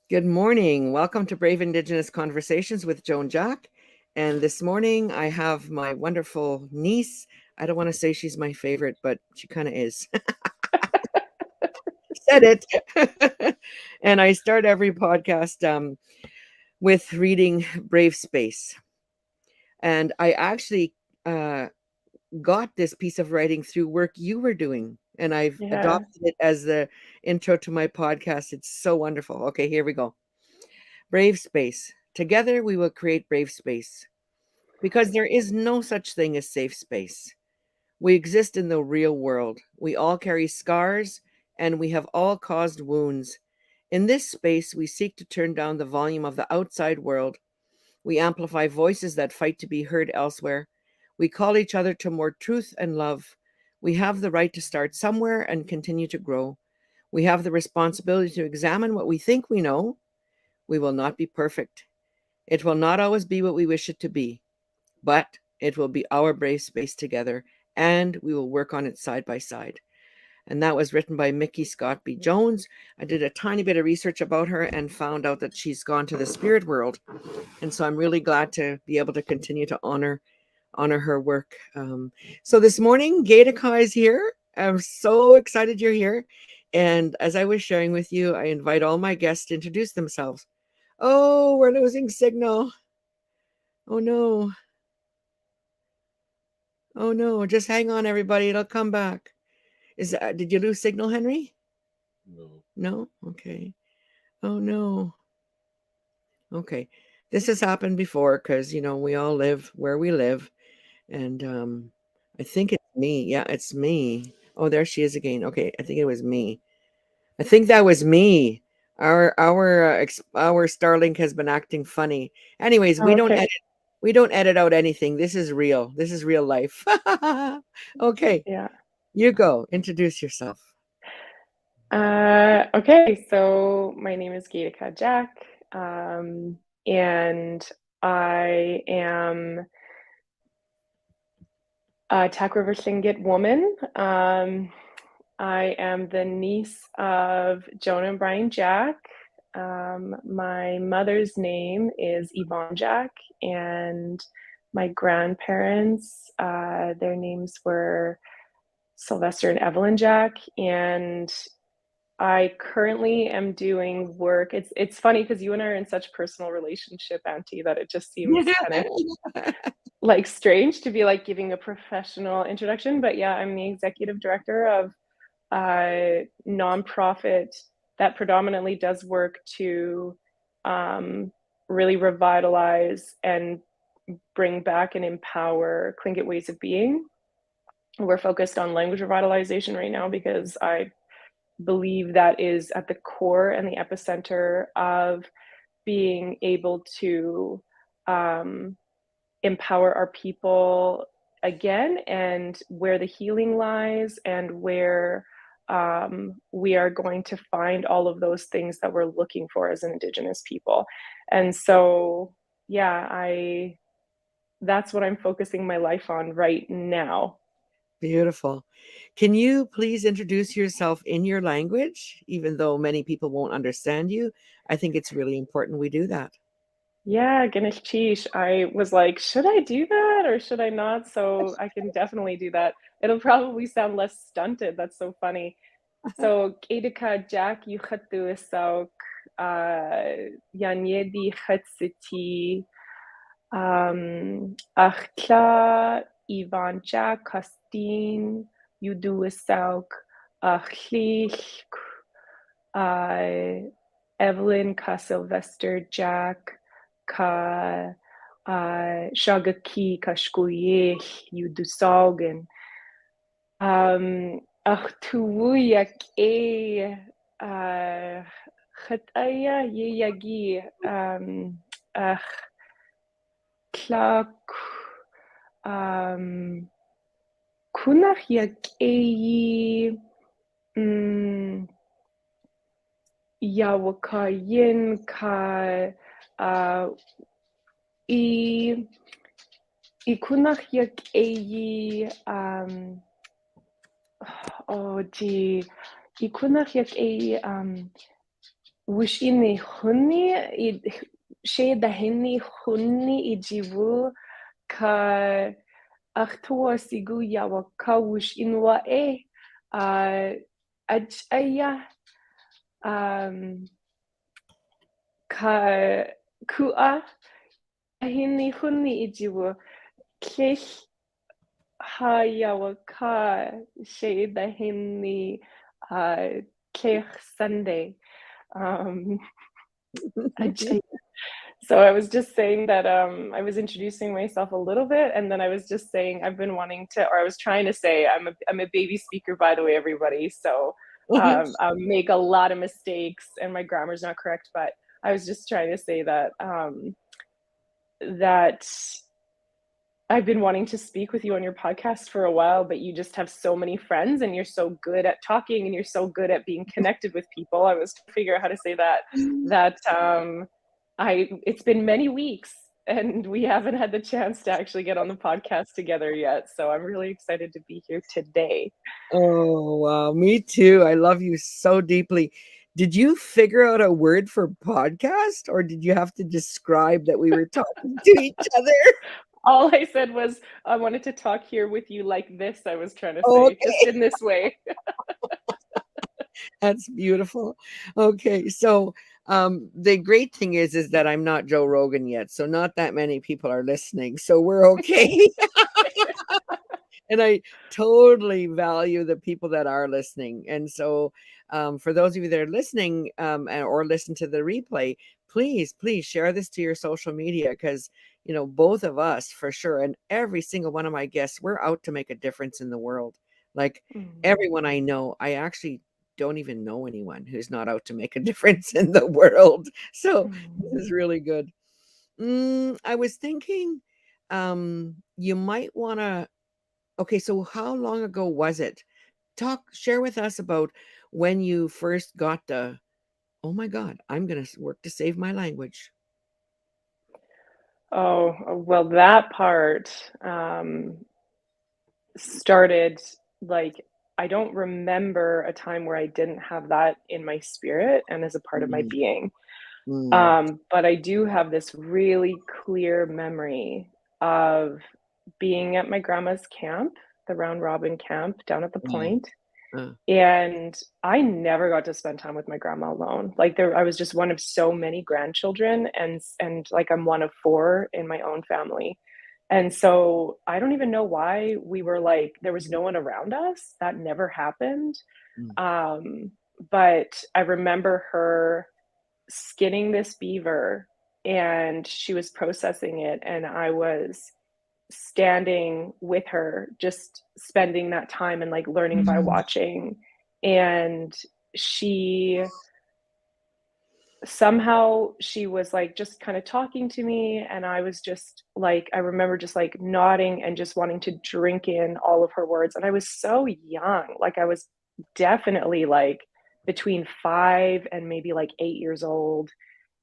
Good morning. Welcome to Brave Indigenous Conversations with Joan Jack. And this morning I have my wonderful niece. I don't want to say she's my favorite, but she kind of is. Said it. And I start every podcast with reading Brave Space. And I actually uh, got this piece of writing through work you were doing. And I've Yeah. adopted it as the intro to my podcast. It's so wonderful. Okay, here we go. Brave space. Together we will create brave space because there is no such thing as safe space. We exist in the real world. We all carry scars and we have all caused wounds. In this space, we seek to turn down the volume of the outside world. We amplify voices that fight to be heard elsewhere. We call each other to more truth and love. We have the right to start somewhere and continue to grow. We have the responsibility to examine what we think we know. We will not be perfect. It will not always be what we wish it to be, but it will be our brave space together, and we will work on it side by side. And that was written by Mickey Scott B. Jones. I did a tiny bit of research about her and found out that she's gone to the spirit world. And so I'm really glad to be able to continue to honor her work. So this morning, Gaetakai is here. I'm so excited you're here. And as I was sharing with you, I invite all my guests to introduce themselves. Oh, we're losing signal. Oh no. Oh no. Just hang on, everybody. It'll come back. Did you lose signal, Henry? No. No? Okay. Oh no. Okay. This has happened before because we all live where we live. And I think it's me. Yeah, it's me. Oh, there she is again. Okay, I think it was me. I think that was me. Our Starlink has been acting funny. Anyways, we don't Okay. edit. We don't edit out anything. This is real. This is real life. Okay, Yeah. you go. Introduce yourself. Okay. So my name is Gaetica Jack, and I am a Tack River Tlingit woman. I am the niece of Joan and Brian Jack. My mother's name is Yvonne Jack, and my grandparents, their names were Sylvester and Evelyn Jack, and I currently am doing work. It's funny because you and I are in such personal relationship, Auntie, that it just seems kind of like strange to be like giving a professional introduction. But yeah, I'm the executive director of a nonprofit that predominantly does work to really revitalize and bring back and empower Tlingit ways of being. We're focused on language revitalization right now because I believe that is at the core and the epicenter of being able to empower our people again, and where the healing lies, and where we are going to find all of those things that we're looking for as Indigenous people. And so, yeah, that's what I'm focusing my life on right now. Beautiful. Can you please introduce yourself in your language, even though many people won't understand you? I think it's really important we do that. Yeah, Ganesh Chish. I was like, should I do that or should I not? So I can definitely do that. It'll probably sound less stunted. That's so funny. So Edika Jack Yukhatu Isauk Yanyedi Khatsiti Akhla Ivancha Kastin Yudu Isauk Akhlich Evelyn Ka Sylvester Jack Ka Shagaki Kashkuye Yudusalgan Ach Tuwuyak Khataya Yagi Ach Clark Kunach Yak Yawakayin Ka Ikunach Yak oh gee, Ikunach Yak Wishini hunni she the hinni hunni ijivu ka achtua sigu yawa ka wish inwa ajaya ka kua hinni hunni ijivu kish ha yawa ka she the hinni kich Sunday. So I was just saying that I was introducing myself a little bit, and then I was just saying I've been wanting to, or I was trying to say I'm a baby speaker, by the way, everybody. So I'll make a lot of mistakes, and my grammar's not correct. But I was just trying to say that that I've been wanting to speak with you on your podcast for a while, but you just have so many friends and you're so good at talking and you're so good at being connected with people. I was trying to figure out how to say that it's been many weeks and we haven't had the chance to actually get on the podcast together yet. So I'm really excited to be here today. Oh, wow. Me too. I love you so deeply. Did you figure out a word for podcast, or did you have to describe that we were talking to each other? All I said was I wanted to talk here with you like this, I was trying to say, Okay. just in this way. That's beautiful. Okay, so the great thing is that I'm not Joe Rogan yet, so not that many people are listening, so we're okay. And I totally value the people that are listening. And so, for those of you that are listening or listen to the replay, please share this to your social media because, both of us for sure, and every single one of my guests, we're out to make a difference in the world. Like everyone I know, I actually don't even know anyone who's not out to make a difference in the world. So this is really good. I was thinking you might want to. Okay, so how long ago was it? Share with us about when you first got the, oh my God, I'm going to work to save my language. Oh, well, that part started like I don't remember a time where I didn't have that in my spirit and as a part of my Mm, being. mm, But I do have this really clear memory of being at my grandma's camp, the round robin camp down at the mm, point. uh, And I never got to spend time with my grandma alone. Like I was just one of so many grandchildren, and like I'm one of four in my own family. And so I don't even know why we were like there was no one around us. That never happened. mm, Um, but I remember her skinning this beaver and she was processing it and I was standing with her just spending that time and like learning by mm, watching and she somehow she was like just kind of talking to me and I was just like I remember just like nodding and just wanting to drink in all of her words and I was so young like I was definitely like between 5 and maybe like 8 years old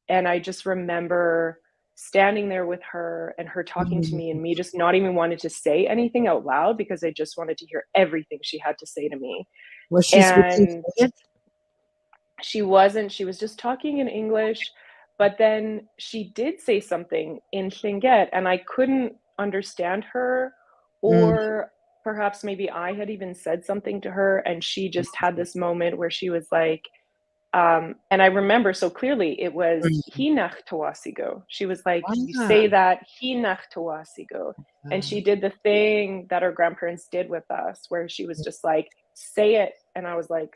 and I just remember standing there with her and her talking to me and mm. me just not even wanting to say anything out loud because I just wanted to hear everything she had to say to me. Was she speaking And Tlingit? she wasn't, she was just talking in English, but then she did say something in Tlingit and I couldn't understand her, Mm, or perhaps maybe I had even said something to her and she just had this moment where she was like, and I remember so clearly it was mm. Hinach Tawasigo. She was like, you Ah, say that Hinach Tawasigo. And she did the thing that our grandparents did with us, where she was just like, say it. And I was like,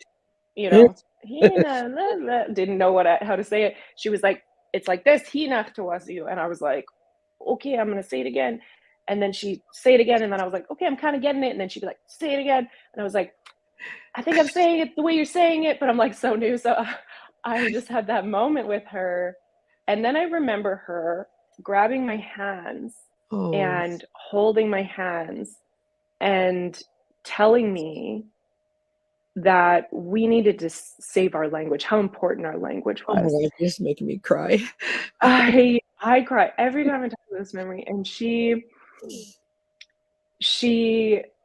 you know, Hina, didn't know how to say it. She was like, it's like this, Hinach Tawasigo. And I was like, okay, I'm going to say it again. And then she say it again. And then I was like, okay, I'm kind of getting it. And then she'd be like, say it again. And I was like, I think I'm saying it the way you're saying it, but I'm like so new. So I just had that moment with her. And then I remember her grabbing my hands oh, and holding my hands and telling me that we needed to save our language, how important our language oh my was. God, you're just making me cry. I cry every time I talk about this memory. And she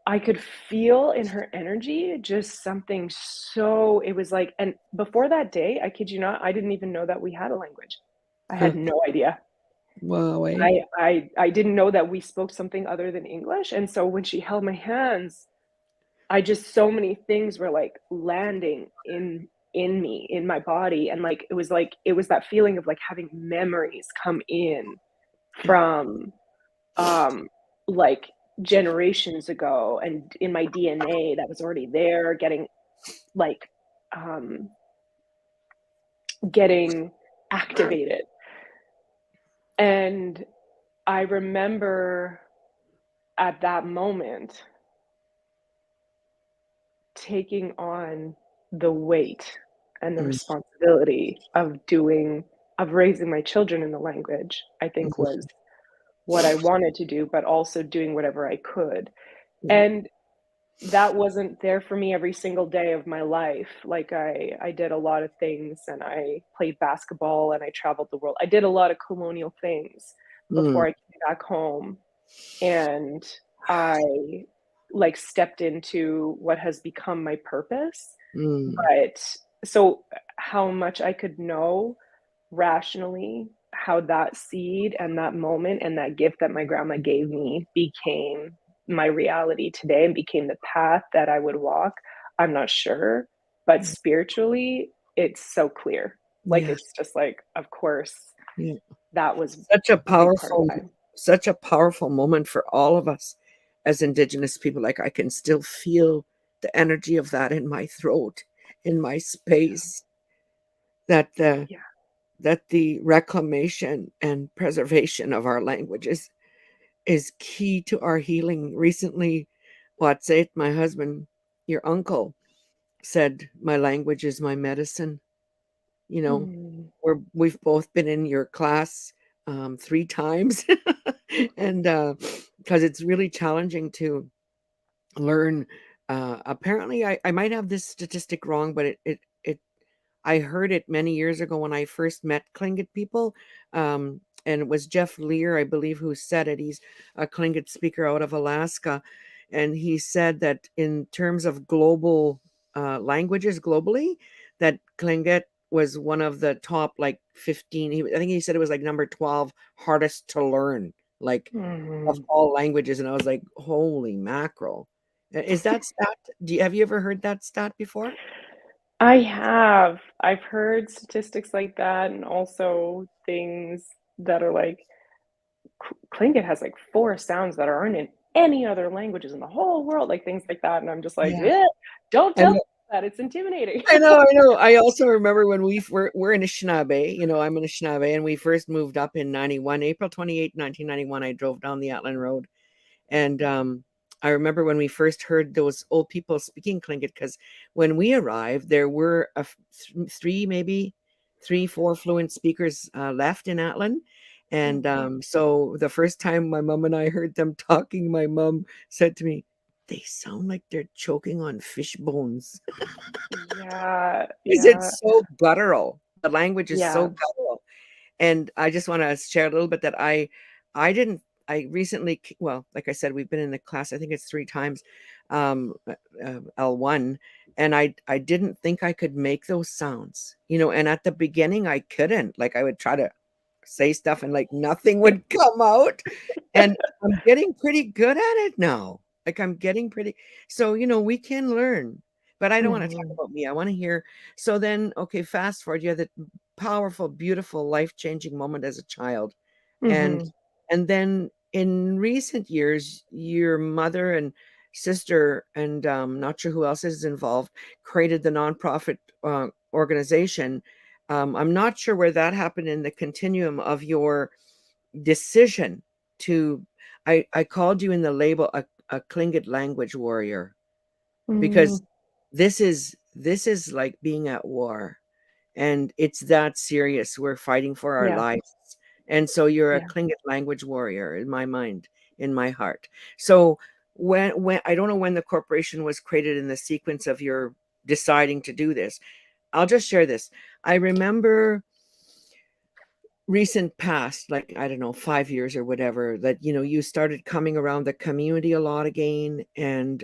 I could feel in her energy just something so it was like and before that day, I kid you not, I didn't even know that we had a language. I had no idea. Wow, eh? I didn't know that we spoke something other than English, and so when she held my hands, I just so many things were, like, landing in me, in my body, and, like, it was that feeling of, like, having memories come in Yeah. from, um, like, generations ago and in my DNA that was already there like, um, getting activated, and I remember at that moment taking on the weight and the Mm, responsibility of raising my children in the language, I think was mhm. what I wanted to do, but also doing whatever I could. Yeah. And that wasn't there for me every single day of my life. Like I did a lot of things and I played basketball and I traveled the world. I did a lot of colonial things Mm, before I came back home. And I like stepped into what has become my purpose. mm. But so how much I could know rationally how that seed and that moment and that gift that my grandma gave me became my reality today and became the path that I would walk, I'm not sure. But Yeah. spiritually, it's so clear. Like, Yeah. it's just like, of course, Yeah. that was Such a a big part of powerful why. such a powerful moment for all of us as Indigenous people. Like, I can still feel the energy of that in my throat, in my space, that the Yeah. that the reclamation and preservation of our languages is key to our healing. Recently, Watsait, my husband, your uncle, said, "My language is my medicine." You know, Mm. we've both been in your class 3 times, and because it's really challenging to learn. Apparently, I might have this statistic wrong, but it I heard it many years ago when I first met Tlingit people. And it was Jeff Lear, I believe, who said it. He's a Tlingit speaker out of Alaska. And he said that in terms of global languages globally, that Tlingit was one of the top like 15. I think he said it was like number 12 hardest to learn, like of Mhm. all languages. And I was like, holy mackerel. Is that stat? Have you ever heard that stat before? I have. I've heard statistics like that and also things that are like Tlingit has like 4 sounds that aren't in any other languages in the whole world, like things like that, and I'm just like, Yeah. "Eh, don't tell And me that, it's intimidating." I know, I know. I also remember when we're in Anishinaabe, I'm in Anishinaabe, and we first moved up in 91, April 28, 1991. I drove down the Atlan Road. And I remember when we first heard those old people speaking Tlingit, because when we arrived, there were three, maybe three, four fluent speakers left in Atlan. And Mhm. so the first time my mom and I heard them talking, my mom said to me, "They sound like they're choking on fish bones." Yeah, 'Cause yeah, it's so guttural. The language is so yeah. guttural. And I just wanna share a little bit that I didn't I recently well, like I said, we've been in the class, I think it's 3 times, L1, and I didn't think I could make those sounds, and at the beginning, I couldn't. Like, I would try to say stuff and, like, nothing would come out, and I'm getting pretty good at it now. Like, I'm getting pretty so, we can learn, but I don't wanna talk Mhm, about me. I wanna hear so then, okay, fast forward, you had that powerful, beautiful, life-changing moment as a child, and mhm. and then in recent years, your mother and sister and, not sure who else is involved, created the nonprofit, organization. I'm not sure where that happened in the continuum of your decision to I called you in the label a Tlingit language warrior because Mm, this is like being at war, and it's that serious. We're fighting for our yeah, lives. And so you're a yeah. Tlingit language warrior in my mind, in my heart. So when I don't know when the corporation was created in the sequence of your deciding to do this. I'll just share this. I remember recent past, like, I don't know, 5 years or whatever, that, you started coming around the community a lot again, and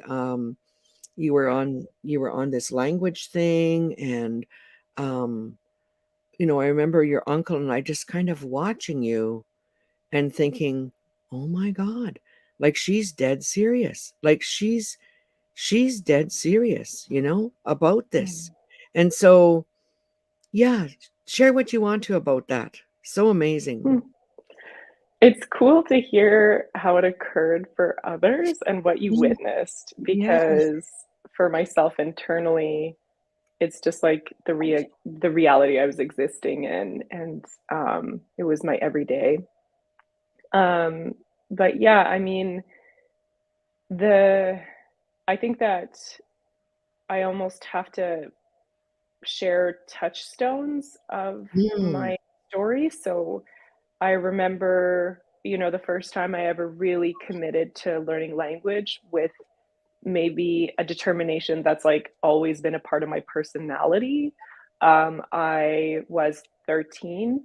you were on this language thing, and um, I remember your uncle and I just kind of watching you and thinking, "Oh my God, like she's dead serious. Like she's dead serious, about this." Mm. And so, yeah, share what you want to about that. So amazing. Hmm. It's cool to hear how it occurred for others and what you Mm, witnessed, yeah. because for myself internally, it's just like the reality I was existing in, and it was my everyday. Um, but yeah, I mean, the I think that I almost have to share touchstones of Mm, my story. So I remember, the first time I ever really committed to learning language with maybe a determination that's like always been a part of my personality. I was 13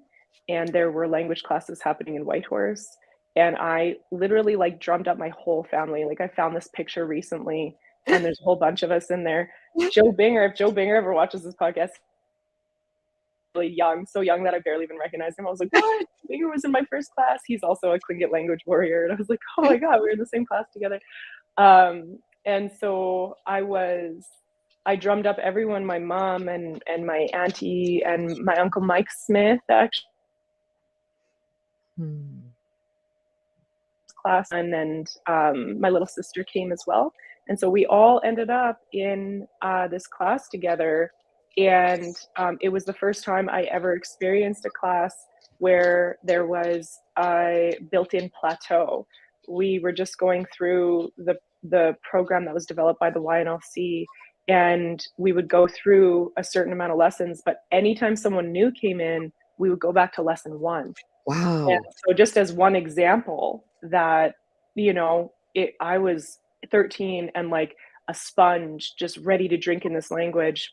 and there were language classes happening in Whitehorse. And I literally like drummed up my whole family. Like I found this picture recently and there's a whole bunch of us in there. Joe Binger, if Joe Binger ever watches this podcast, really young, so young that I barely even recognized him. I was like, "What? Binger was in my first class." He's also a Tlingit Language Warrior, and I was like, "Oh my god, we were in the same class together." And so I drummed up everyone, my mom and my auntie and my uncle Mike Smith, actually, mm. class, and my little sister came as well. And so we all ended up in this class together. And it was the first time I ever experienced a class where there was a built-in plateau. We were just going through the program that was developed by the YNLC, and we would go through a certain amount of lessons. But anytime someone new came in, we would go back to lesson one. And Wow. so just as one example that, I was 13 and like a sponge, just ready to drink in this language.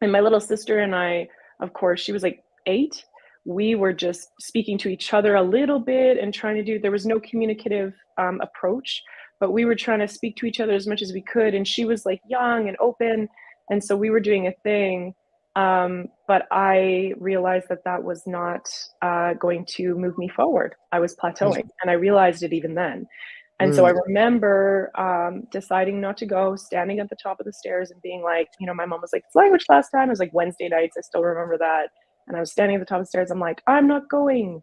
And my little sister and I, of course, she was like 8. We were just speaking to each other a little bit and trying to there was no communicative approach, but we were trying to speak to each other as much as we could. And she was like young and open. And so we were doing a thing. But I realized that that was not going to move me forward. I was plateauing, and I realized it even then. And so I Mm, remember deciding not to go, standing at the top of the stairs and being like, my mom was like, it's language class time. It was like Wednesday nights. I still remember that. And I was standing at the top of the stairs. I'm like, I'm not going.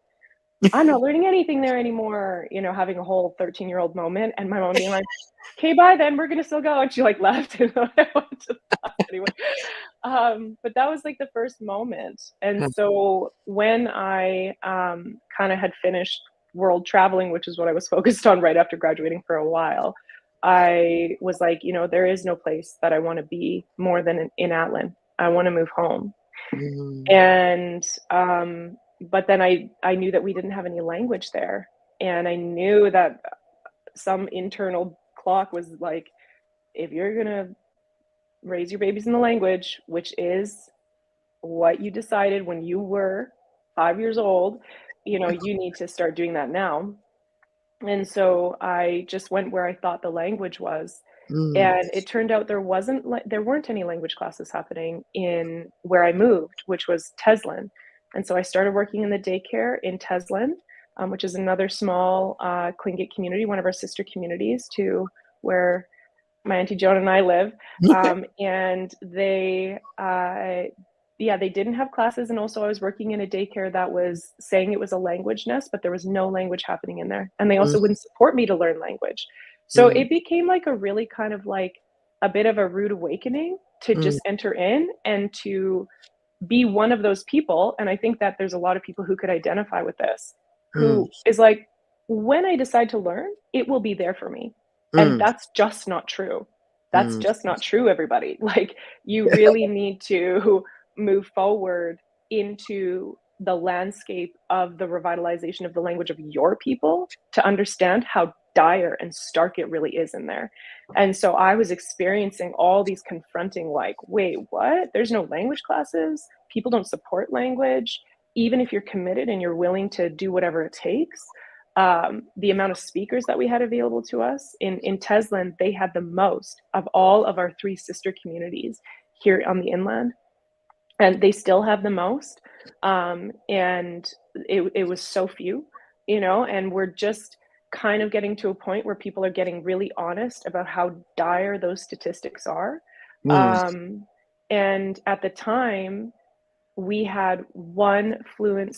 I'm not learning anything there anymore. Having a whole 13-year-old moment. And my mom being like, okay, bye then. We're going to still go. And she like left. And I went to the class anyway. But that was like the first moment. And so when I kind of had finished world traveling, which is what I was focused on right after graduating for a while, I was like, there is no place that I want to be more than in Atlin. I want to move home. mm, And but then I knew that we didn't have any language there, and I knew that some internal clock was like, if you're gonna raise your babies in the language, which is what you decided when you were 5 years old, you need to start doing that now. And so I just went where I thought the language was. mm, And it turned out there weren't any language classes happening in where I moved, which was Teslin. And so I started working in the daycare in Teslin, which is another small Tlingit community, one of our sister communities to where my auntie Joan and I live. And they didn't have classes. And also I was working in a daycare that was saying it was a language nest, but there was no language happening in there. And they mm, also wouldn't support me to learn language. So mm, it became like a really kind of like a bit of a rude awakening to mm, just enter in and to be one of those people. And I think that there's a lot of people who could identify with this, mm, who is like, when I decide to learn, it will be there for me. And mm, that's just not true. That's mm. just not true, everybody. Like, you really need to move forward into the landscape of the revitalization of the language of your people to understand how dire and stark it really is in there. And so I was experiencing all these confronting, like, wait, what? There's no language classes. People don't support language. even if you're committed and you're willing to do whatever it takes, the amount of speakers that we had available to us in Teslin, they had the most of all of our 3 sister communities here on the inland, and they still have the most. And it was so few, and we're just kind of getting to a point where people are getting really honest about how dire those statistics are. Mm. And at the time, we had one fluent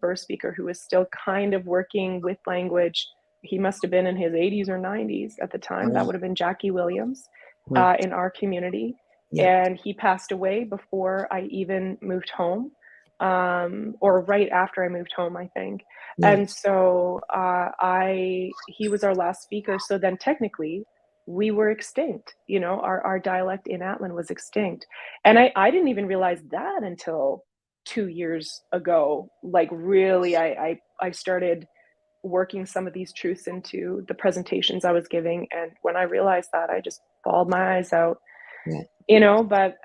birth speaker who was still kind of working with language. He must have been in his 80s or 90s at the time. That would have been Jackie Williams in our community. Yeah. And he passed away before I even moved home, or right after I moved home, I think. Yeah. And so he was our last speaker. So then technically, we were extinct. Our dialect in Atlin was extinct. And I didn't even realize that until 2 years ago. Like, really, I started working some of these truths into the presentations I was giving. And when I realized that, I just bawled my eyes out. Yeah. But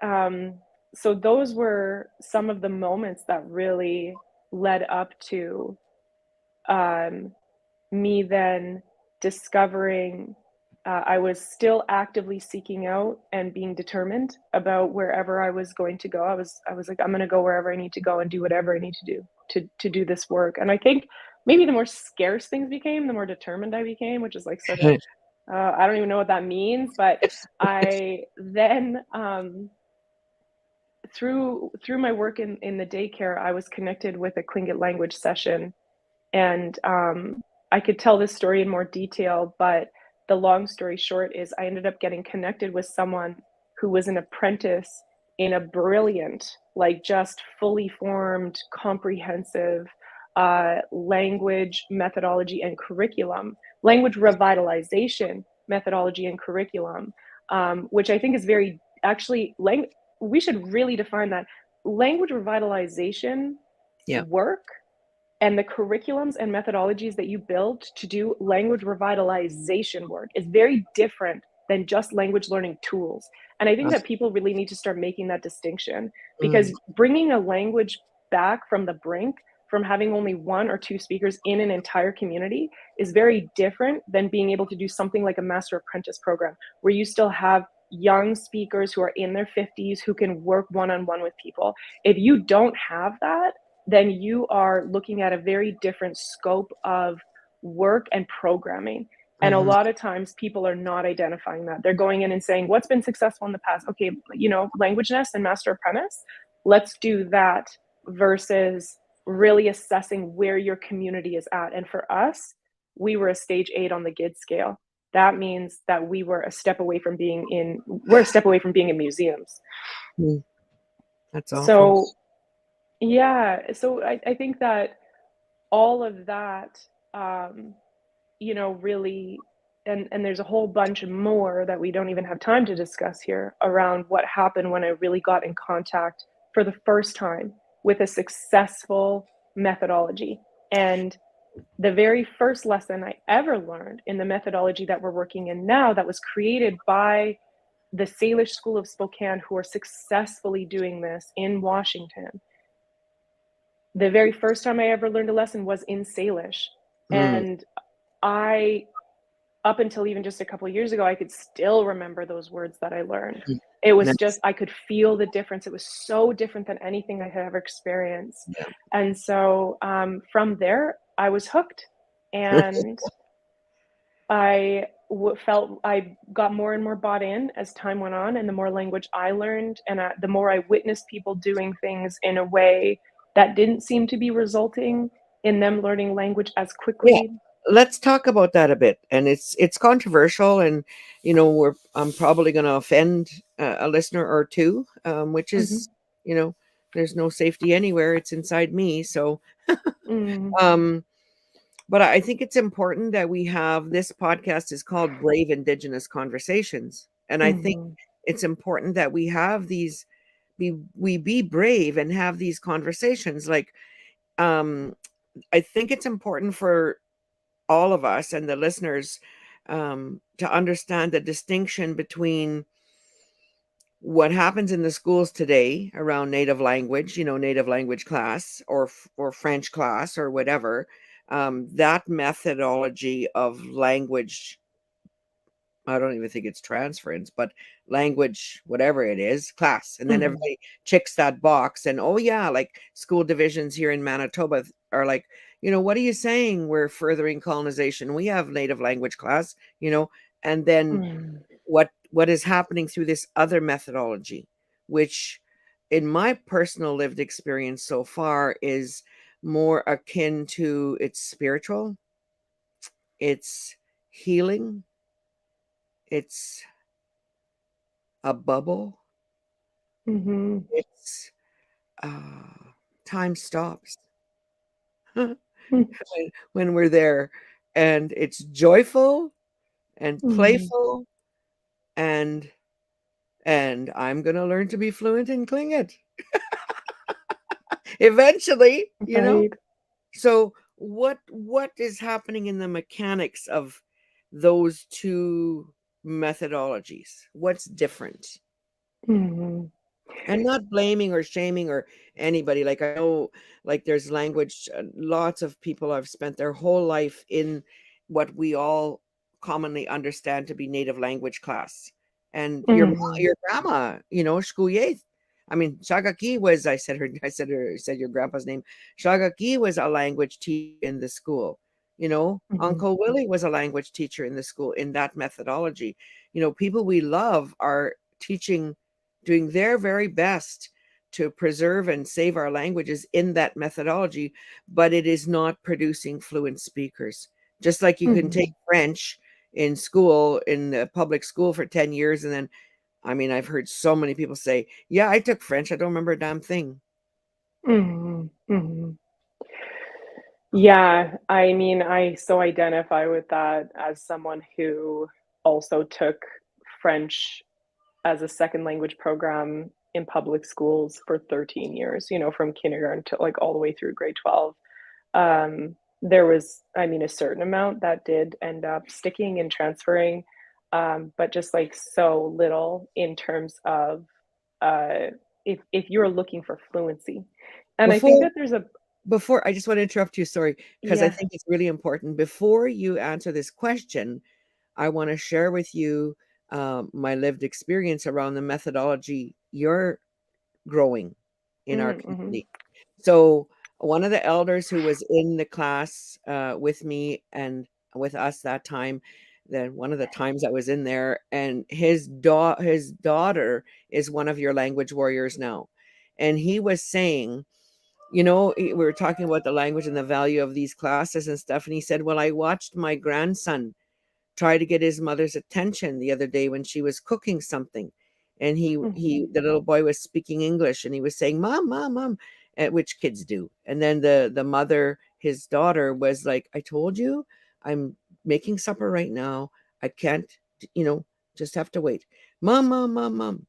so those were some of the moments that really led up to me then discovering I was still actively seeking out and being determined about wherever I was going to go. I was like, I'm going to go wherever I need to go and do whatever I need to do to do this work. And I think maybe the more scarce things became, the more determined I became, which is like such a I don't even know what that means, but I then through my work in the daycare, I was connected with a Tlingit language session, and I could tell this story in more detail, but the long story short is I ended up getting connected with someone who was an apprentice in a brilliant, like just fully formed, comprehensive language methodology and curriculum, language revitalization methodology and curriculum, which I think is very actually we should really define that language revitalization work and the curriculums and methodologies that you build to do language revitalization work is very different than just language learning tools. And I think that people really need to start making that distinction, because bringing a language back from the brink, from having only 1 or 2 speakers in an entire community, is very different than being able to do something like a master apprentice program, where you still have young speakers who are in their 50s who can work one-on-one with people. If you don't have that, then you are looking at a very different scope of work and programming. And a lot of times people are not identifying that. They're going in and saying, what's been successful in the past? Okay, Language Nest and Master Apprentice, let's do that, versus really assessing where your community is at. And for us, we were a stage 8 on the GID scale. That means that we're a step away from being in museums. That's awful. So yeah, so I think that all of that, really, and there's a whole bunch more that we don't even have time to discuss here around what happened when I really got in contact for the first time with a successful methodology. And the very first lesson I ever learned in the methodology that we're working in now, that was created by the Salish School of Spokane, who are successfully doing this in Washington. The very first time I ever learned a lesson was in Salish. And up until even just a couple of years ago, I could still remember those words that I learned. It was just, I could feel the difference. It was so different than anything I had ever experienced. And so from there, I was hooked. And I got more and more bought in as time went on, and the more language I learned, and the more I witnessed people doing things in a way that didn't seem to be resulting in them learning language as quickly. Let's talk about that a bit. And it's controversial, and I'm probably going to offend a listener or two, which is there's no safety anywhere. It's inside me. So but I think it's important that we have, this podcast is called Brave Indigenous Conversations. And I think it's important that we have these, we be brave and have these conversations. Like, I think it's important for all of us and the listeners to understand the distinction between what happens in the schools today around native language, native language class or French class or whatever, that methodology of language, I don't even think it's transference, but language, whatever it is, class. And then Mhm. everybody checks that box. And oh, yeah, like school divisions here in Manitoba are like, what are you saying? We're furthering colonization. We have native language class, and then Mm. what is happening through this other methodology, which in my personal lived experience so far is more akin to it's spiritual, it's healing, it's a bubble. Mhm. It's time stops when, Mm. when we're there, and it's joyful and Mhm. playful, and I'm gonna learn to be fluent in Tlingit eventually. Right. So what is happening in the mechanics of those two methodologies? What's different? Mhm. And not blaming or shaming or anybody. Like I know, like there's language, lots of people have spent their whole life in what we all commonly understand to be native language class. And Mhm. your grandma, Shkuye, I mean, Shagaki was, I said your grandpa's name. Shagaki was a language teacher in the school. Mhm. Uncle Willie was a language teacher in the school in that methodology. People we love are teaching, doing their very best to preserve and save our languages in that methodology, but it is not producing fluent speakers. Just like you can take Mhm. French in school, in the public school for 10 years, and then, I mean, I've heard so many people say, yeah, I took French. I don't remember a damn thing. Mhm. Mhm. Yeah, I mean, I so identify with that as someone who also took French as a second language program in public schools for 13 years, from kindergarten to like all the way through grade 12. There was, I mean, a certain amount that did end up sticking and transferring, but just like so little in terms of uh, if you're looking for fluency. And I think Before that there's a, before I just want to interrupt you, sorry, because I yeah. think it's really important. Before you answer this question, I want to share with you my lived experience around the methodology you're growing in our Mm-hmm. community. So, one of the elders who was in the class with me and with us that time, then one of the times I was in there, and his daughter is one of your language warriors now, and he was saying, we were talking about the language and the value of these classes and stuff, and he said, "Well, I watched my grandson try to get his mother's attention the other day when she was cooking something, and Mm-hmm. the little boy was speaking English, and he was saying, 'Mom, mom, mom,' which kids do. And then the mother, his daughter, was like, 'I told you, I'm making supper right now. I can't, you know just have to wait.' 'Mom, mom, mom, mom,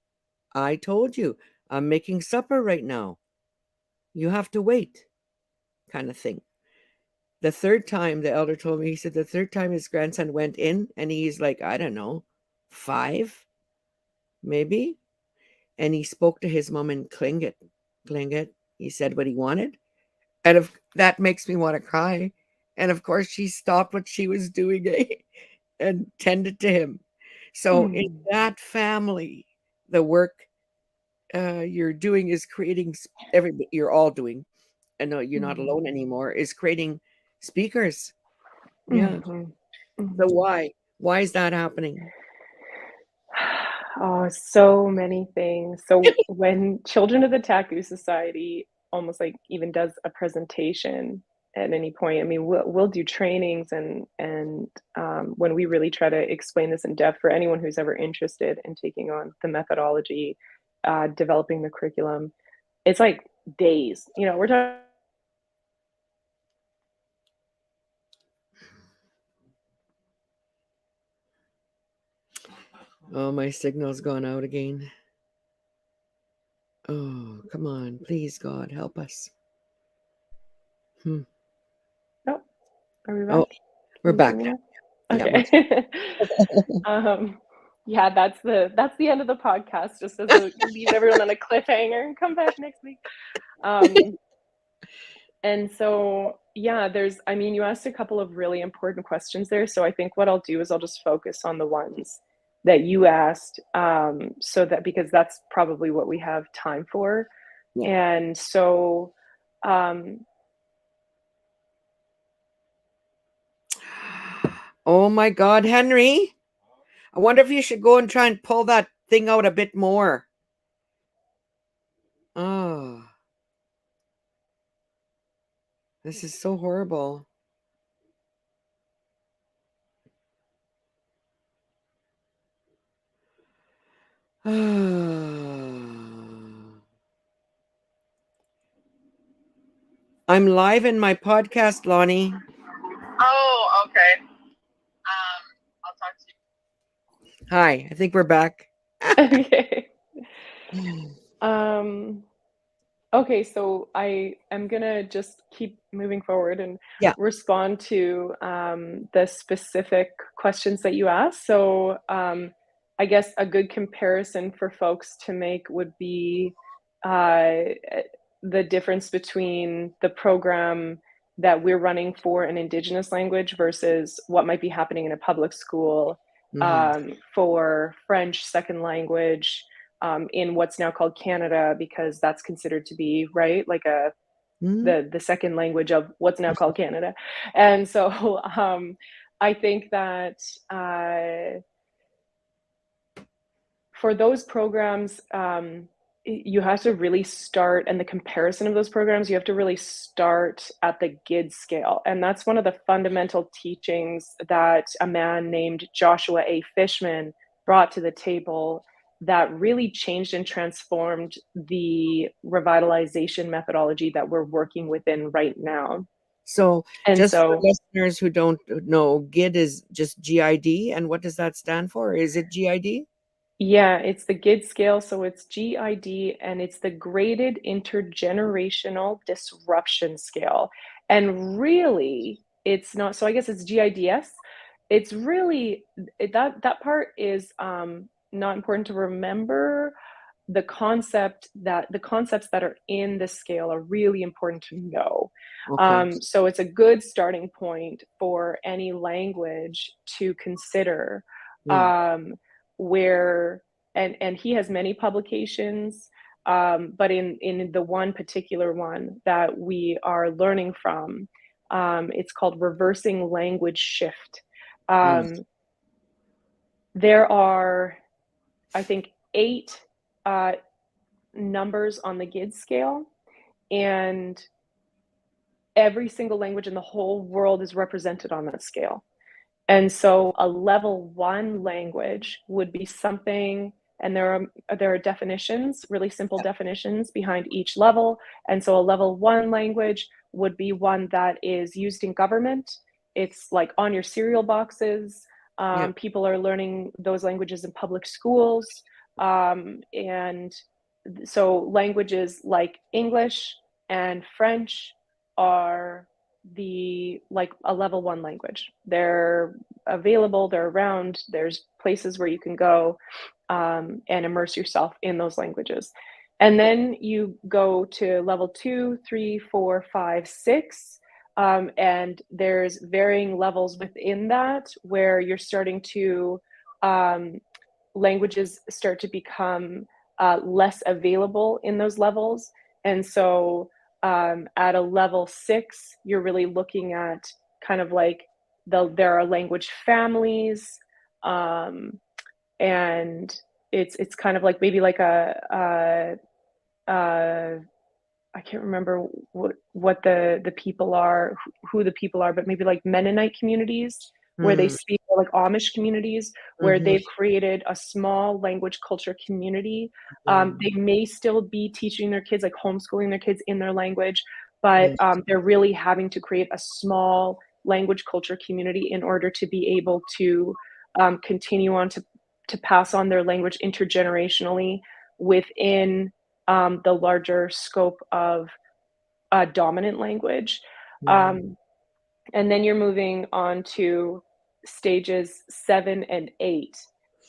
I told you, I'm making supper right now. You have to wait,' kind of thing. The third time, the elder told me, he said the third time his grandson went in, and he's like, I don't know, 5, maybe, and he spoke to his mom in Tlingit. Tlingit. He said what he wanted, and if that makes me want to cry. And of course, she stopped what she was doing, and tended to him. So in Mm-hmm. that family, the work you're doing is creating every you're all doing. I know you're not Mm-hmm. alone anymore. Is creating speakers. Yeah. Mm-hmm. So Mm-hmm. why is that happening? Oh, so many things. So when Children of the Taku Society almost like even does a presentation at any point, I mean, we'll do trainings and when we really try to explain this in depth for anyone who's ever interested in taking on the methodology, developing the curriculum, it's like days. We're talking. Oh, my signal's gone out again. Oh, come on, please, God, help us. Hmm. Oh, are we Oh, back? we're Can you hear back me now. now? Yeah, much. Okay. um, Yeah, that's the end of the podcast, just as a leave everyone on a cliffhanger and come back next week. And so, yeah, I mean, you asked a couple of really important questions there. So I think what I'll do is I'll just focus on the ones that you asked, so that because that's probably what we have time for. Yeah. And so, Oh my God, Henry. I wonder if you should go and try and pull that thing out a bit more. Oh, this is so horrible. I'm live in my podcast, Lonnie. oh, okay. I'll talk to Hi, I think we're back. you. Okay. Okay, so I am gonna just keep moving forward and Yeah. respond to the specific questions that you asked. So I guess a good comparison for folks to make would be uh, the difference between the program that we're running for an Indigenous language versus what might be happening in a public school for French second language in what's now called Canada, because that's considered to be right, like Mhm. the second language of what's now called Canada. And so I think that for those programs, you have to really start, and the comparison of those programs, you have to really start at the GID scale. And that's one of the fundamental teachings that a man named Joshua A. Fishman brought to the table that really changed and transformed the revitalization methodology that we're working within right now. So, And just for so listeners who don't know, GID is just GID. And what does that stand for? Is it GID? yeah, it's the GID scale, so it's GID, and it's the Graded Intergenerational Disruption Scale. And really, it's not, so I guess it's GIDS. It's really, that part is not important to remember. The concepts that are in the scale are really important to know. Okay. So it's a good starting point for any language to consider. Yeah. Um, where and he has many publications, but in the one particular one that we are learning from, it's called Reversing Language Shift. Yes. There are, I think, 8 numbers on the GID scale, and every single language in the whole world is represented on that scale. And so a level 1 language would be something, and there are definitions, really simple definitions behind each level. And so a level 1 language would be one that is used in government. It's like on your cereal boxes. Yeah. People are learning those languages in public schools. And so languages like English and French are like a level 1 language. They're available, they're around, there's places where you can go and immerse yourself in those languages. And then you go to level 2, 3, 4, 5, 6, and there's varying levels within that where you're starting to languages start to become less available in those levels. And so at a level 6, you're really looking at kind of like there are language families, and it's kind of like maybe like a I can't remember what the people are, who the people are, but maybe like Mennonite communities where they Mm. speak, or like Amish communities where Mhm. they've created a small language culture community. Mm. They may still be teaching their kids, like homeschooling their kids in their language, but Yes. they're really having to create a small language culture community in order to be able to continue on to pass on their language intergenerationally within the larger scope of a dominant language. Mm. Um, and then you're moving on to stages 7 and 8.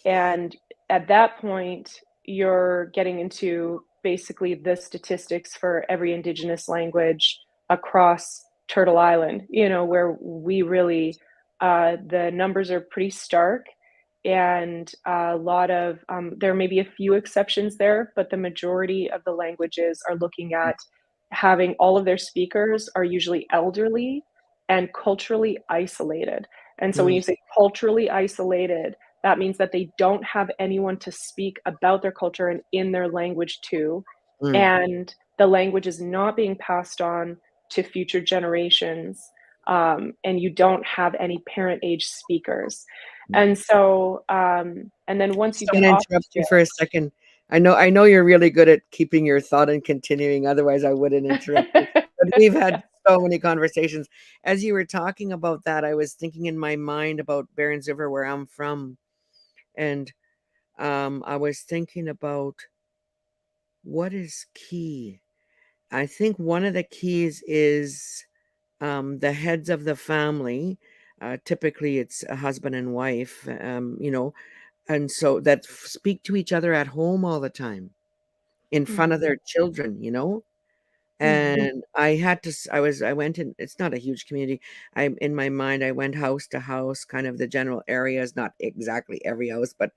And at that point, you're getting into basically the statistics for every Indigenous language across Turtle Island, where we really, the numbers are pretty stark. And a lot of, there may be a few exceptions there, but the majority of the languages are looking at having all of their speakers are usually elderly and culturally isolated. And so when Mm, you say culturally isolated, that means that they don't have anyone to speak about their culture and in their language to, mm. and the language is not being passed on to future generations, and you don't have any parent age speakers. And so, and then once you Just want get to off the interrupt you ship, for a second. I know you're really good at keeping your thought and continuing. Otherwise, I wouldn't interrupt you. But we've had so many conversations. As you were talking about that, I was thinking in my mind about Barons River, where I'm from, and I was thinking about what is key. I think one of the keys is the heads of the family. Typically, it's a husband and wife. And so that speak to each other at home all the time in front of Mhm, their children. mhm, And I went in, it's not a huge community. I'm in my mind, I went house to house, kind of the general areas, not exactly every house, but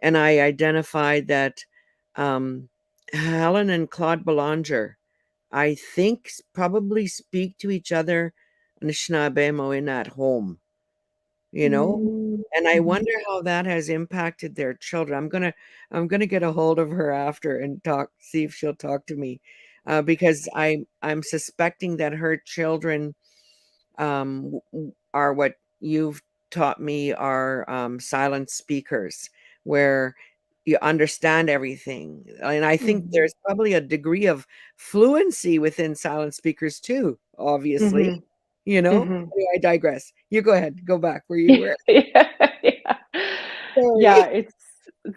and I identified that um Helen and Claude Belanger, I think, probably speak to each other Anishinaabe in at home, you know? mm, And I mhm, wonder how that has impacted their children. I'm gonna get a hold of her after and see if she'll talk to me, because I'm suspecting that her children are what you've taught me are silent speakers, where you understand everything. And I think mhm, there's probably a degree of fluency within silent speakers too, obviously. mhm, You know, mhm. anyway, I digress. You go ahead, go back where you were. Yeah, yeah. Yeah, Sorry.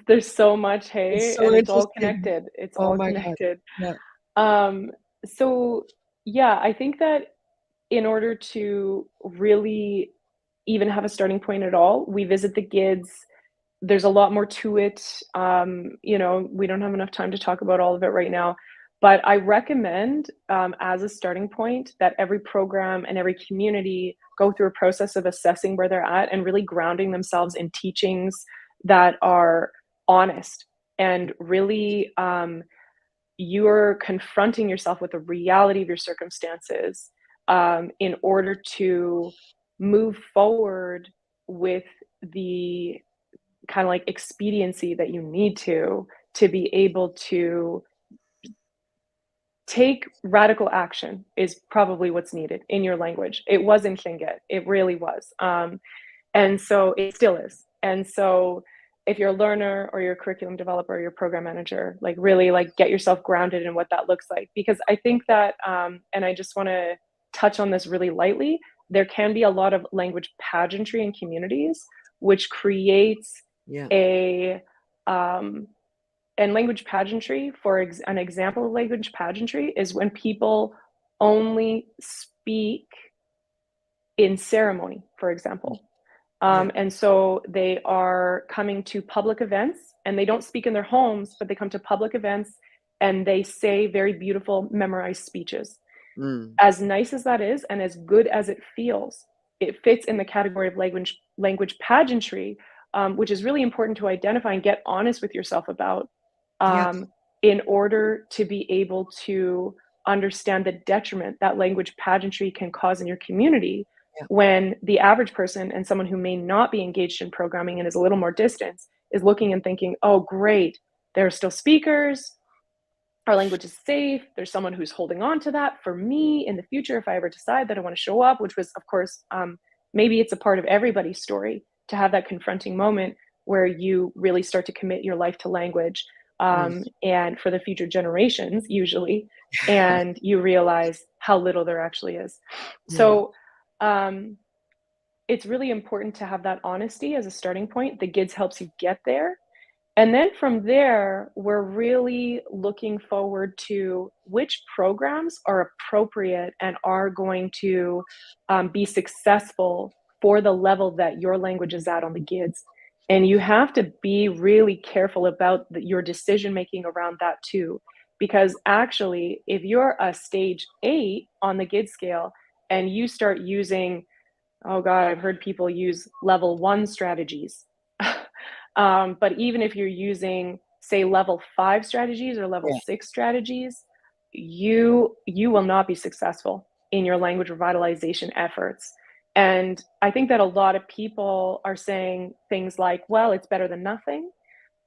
there's so much, It's hey, so and it's all interesting. connected. It's Oh all my God. connected. Yeah. Um, so yeah, I think that in order to really even have a starting point at all, we visit the gids. There's a lot more to it. We don't have enough time to talk about all of it right now. But I recommend, as a starting point, that every program and every community go through a process of assessing where they're at and really grounding themselves in teachings that are honest and really, you're confronting yourself with the reality of your circumstances, in order to move forward with the kind of like expediency that you need to be able to take radical action is probably what's needed in your language. It was in Tlingit. It really was. And so it still is. And so if you're a learner or you're a curriculum developer or you're a program manager, like really like get yourself grounded in what that looks like. Because I think that, and I just want to touch on this really lightly, there can be a lot of language pageantry in communities, which creates Yeah. a, um, and language pageantry, an example of language pageantry is when people only speak in ceremony, for example. Yeah. And so they are coming to public events and they don't speak in their homes, but they come to public events and they say very beautiful memorized speeches. Mm. As nice as that is and as good as it feels, it fits in the category of language pageantry, which is really important to identify and get honest with yourself about, Yes. um, in order to be able to understand the detriment that language pageantry can cause in your community, Yeah. when the average person and someone who may not be engaged in programming and is a little more distance is looking and thinking, oh, great, there are still speakers, our language is safe, there's someone who's holding on to that for me in the future if I ever decide that I want to show up, which was, of course, maybe it's a part of everybody's story to have that confronting moment where you really start to commit your life to language, Mm. and for the future generations usually, and you realize how little there actually is. Yeah. So, it's really important to have that honesty as a starting point. The GIDS helps you get there, and then from there, we're really looking forward to which programs are appropriate and are going to, be successful for the level that your language is at on the GIDS. And you have to be really careful about your decision making around that too. Because actually, if you're a stage 8 on the GID scale and you start using, oh God, I've heard people use level 1 strategies. But even if you're using, say, level 5 strategies or level Yeah. 6 strategies, you will not be successful in your language revitalization efforts. And I think that a lot of people are saying things like, well, it's better than nothing.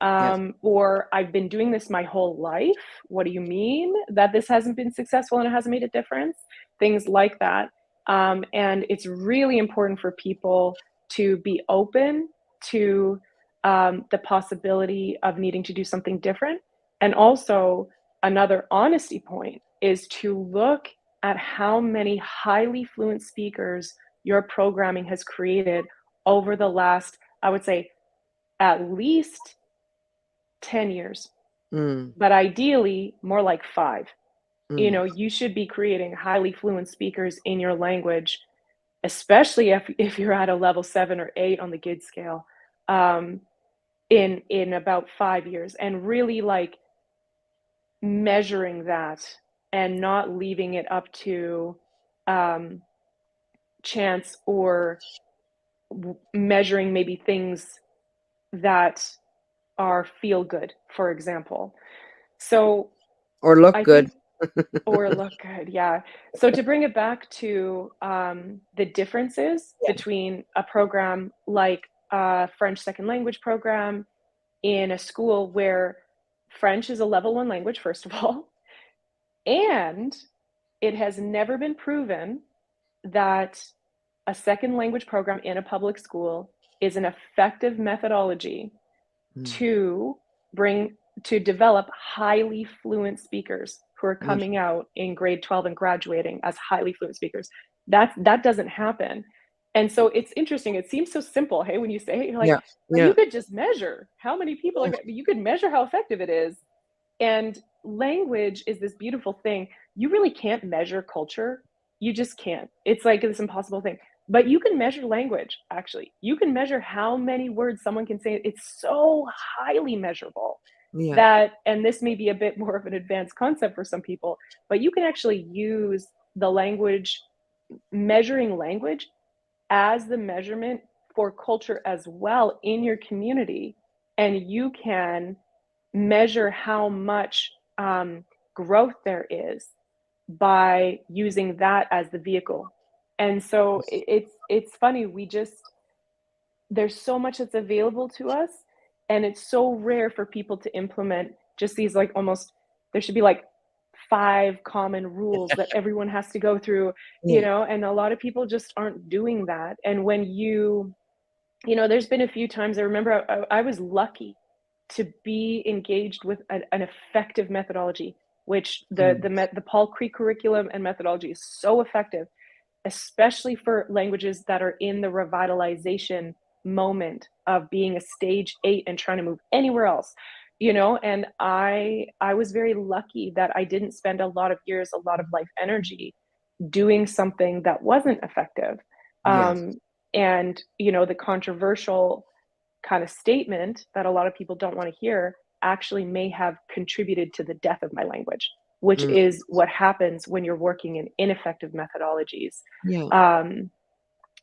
Yes. Or I've been doing this my whole life. What do you mean that this hasn't been successful and it hasn't made a difference? Things like that. And it's really important for people to be open to the possibility of needing to do something different. And also, another honesty point is to look at how many highly fluent speakers your programming has created over the last, I would say, at least 10 years, but ideally more like 5. You Mm. know, you should be creating highly fluent speakers in your language, especially if you're at a level 7 or 8 on the GID scale, um, in about 5 years, and really like measuring that and not leaving it up to um, chance or measuring maybe things that are feel good, for example. So Or look I good. think, or look good, yeah. So to bring it back to the differences Yeah. between a program like a French second language program in a school where French is a level 1 language, first of all, and it has never been proven that a second language program in a public school is an effective methodology Mm. to bring to develop highly fluent speakers who are Mm. coming out in grade 12 and graduating as highly fluent speakers. That doesn't happen. And so it's interesting. It seems so simple. Hey, when you say it, you're like, Yeah. but you Yeah. could just measure how many people are, Yeah. you could measure how effective it is. And language is this beautiful thing. You really can't measure culture. You just can't. It's like this impossible thing. But you can measure language, actually. You can measure how many words someone can say. It's so highly measurable Yeah. that, and this may be a bit more of an advanced concept for some people, but you can actually use the language, measuring language as the measurement for culture as well in your community. And you can measure how much growth there is by using that as the vehicle. And so it's funny, we just, there's so much that's available to us, and it's so rare for people to implement just these, like, almost, there should be like 5 common rules that everyone has to go through, you Yeah. know, and a lot of people just aren't doing that. And when you know, there's been a few times I remember I was lucky to be engaged with an effective methodology, which Mm. the Paul Cree curriculum and methodology is so effective, especially for languages that are in the revitalization moment of being a stage 8 and trying to move anywhere else, you know. And I was very lucky that I didn't spend a lot of years, a lot of life energy doing something that wasn't effective. Yes. And you know, the controversial kind of statement that a lot of people don't want to hear actually may have contributed to the death of my language, which Mm. is what happens when you're working in ineffective methodologies. Yeah. Um,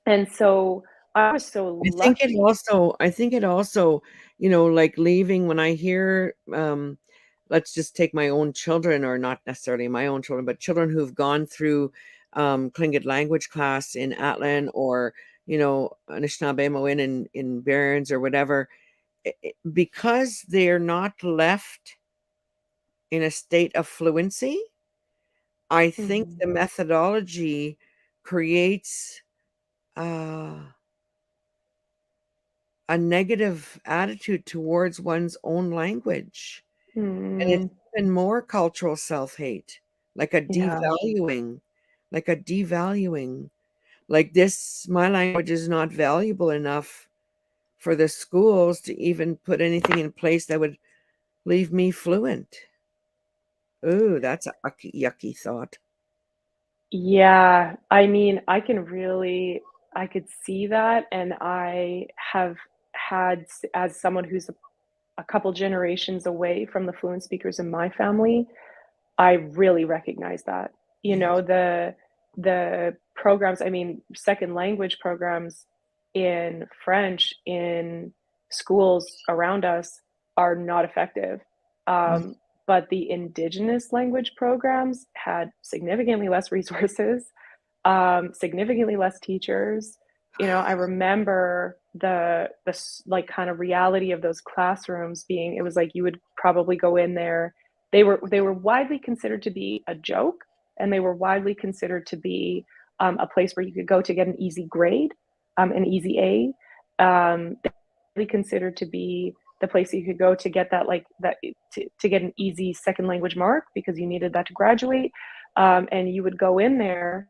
and so I was so lucky. I think it also, like leaving when I hear, let's just take my own children, or not necessarily my own children, but children who've gone through Tlingit language class in Atlin, or, Anishinaabe Moin in Barrens or whatever, because they're not left in a state of fluency. I think Mhm. the methodology creates uh, a negative attitude towards one's own language. And it's Mm, even more cultural self-hate, like a yeah. devaluing, like a devaluing. Like, this, my language is not valuable enough for the schools to even put anything in place that would leave me fluent. Ooh, that's a yucky thought. Yeah, I mean, I could see that, and I have had, as someone who's a couple generations away from the fluent speakers in my family, I really recognize that. You Yeah. know, the programs, I mean, second language programs in French in schools around us are not effective. Mm. But the Indigenous language programs had significantly less resources, significantly less teachers. You know, I remember the like kind of reality of those classrooms being, it was like you would probably go in there. They were widely considered to be a joke, and they were widely considered to be a place where you could go to get an easy grade, an easy A. They considered to be the place you could go to get that, like that, to get an easy second language mark because you needed that to graduate. And you would go in there,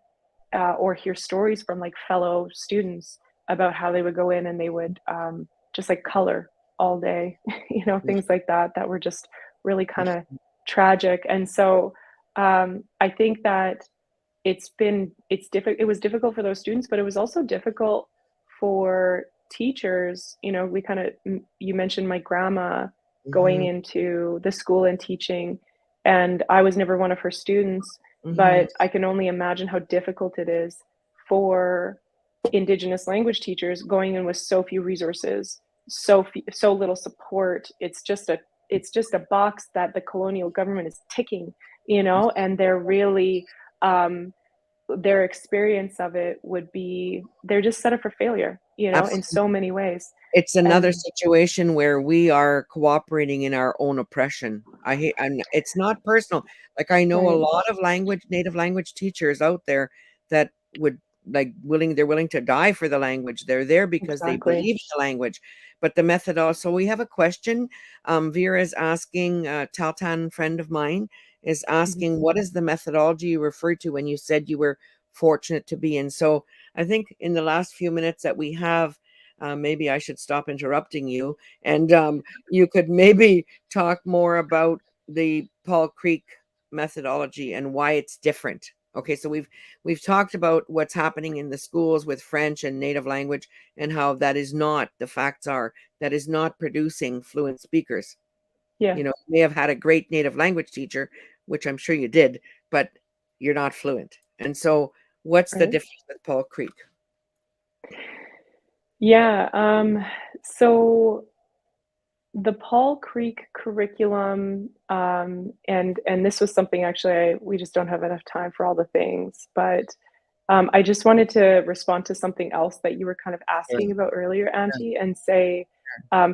or hear stories from like fellow students about how they would go in and they would just like color all day, you know, things like that, that were just really kind of tragic. And so I think that it was difficult for those students, but it was also difficult for teachers. You know, you mentioned my grandma going Mhm. into the school and teaching, and I was never one of her students, Mhm. but I can only imagine how difficult it is for Indigenous language teachers going in with so few resources, so little support. It's just a box that the colonial government is ticking, you know, and they're really um, their experience of it would be, they're just set up for failure, you know, in Absolutely. so many ways. It's another And situation where we are cooperating in our own oppression. And it's not personal. Like I know a right, lot of native language teachers out there that would they're willing to die for the language. They're there because they exactly. believe in the language. But the method also, we have a question. Vera is asking, Taltan friend of mine is Mhm. asking, what is the methodology you referred to when you said you were fortunate to be in? So I think in the last few minutes that we have, maybe I should stop interrupting you, and you could maybe talk more about the Paul Creek methodology and why it's different. Okay, so we've talked about what's happening in the schools with French and native language and how that is not, the facts are that is not producing fluent speakers. Yeah, You know, you may have had a great native language teacher, which I'm sure you did, but you're not fluent. And so what's the right. difference with Paul Creek? Yeah, so the Paul Creek curriculum, and this was something actually we just don't have enough time for all the things, but I just wanted to respond to something else that you were kind of Sure, asking about earlier, sure. Auntie, and say,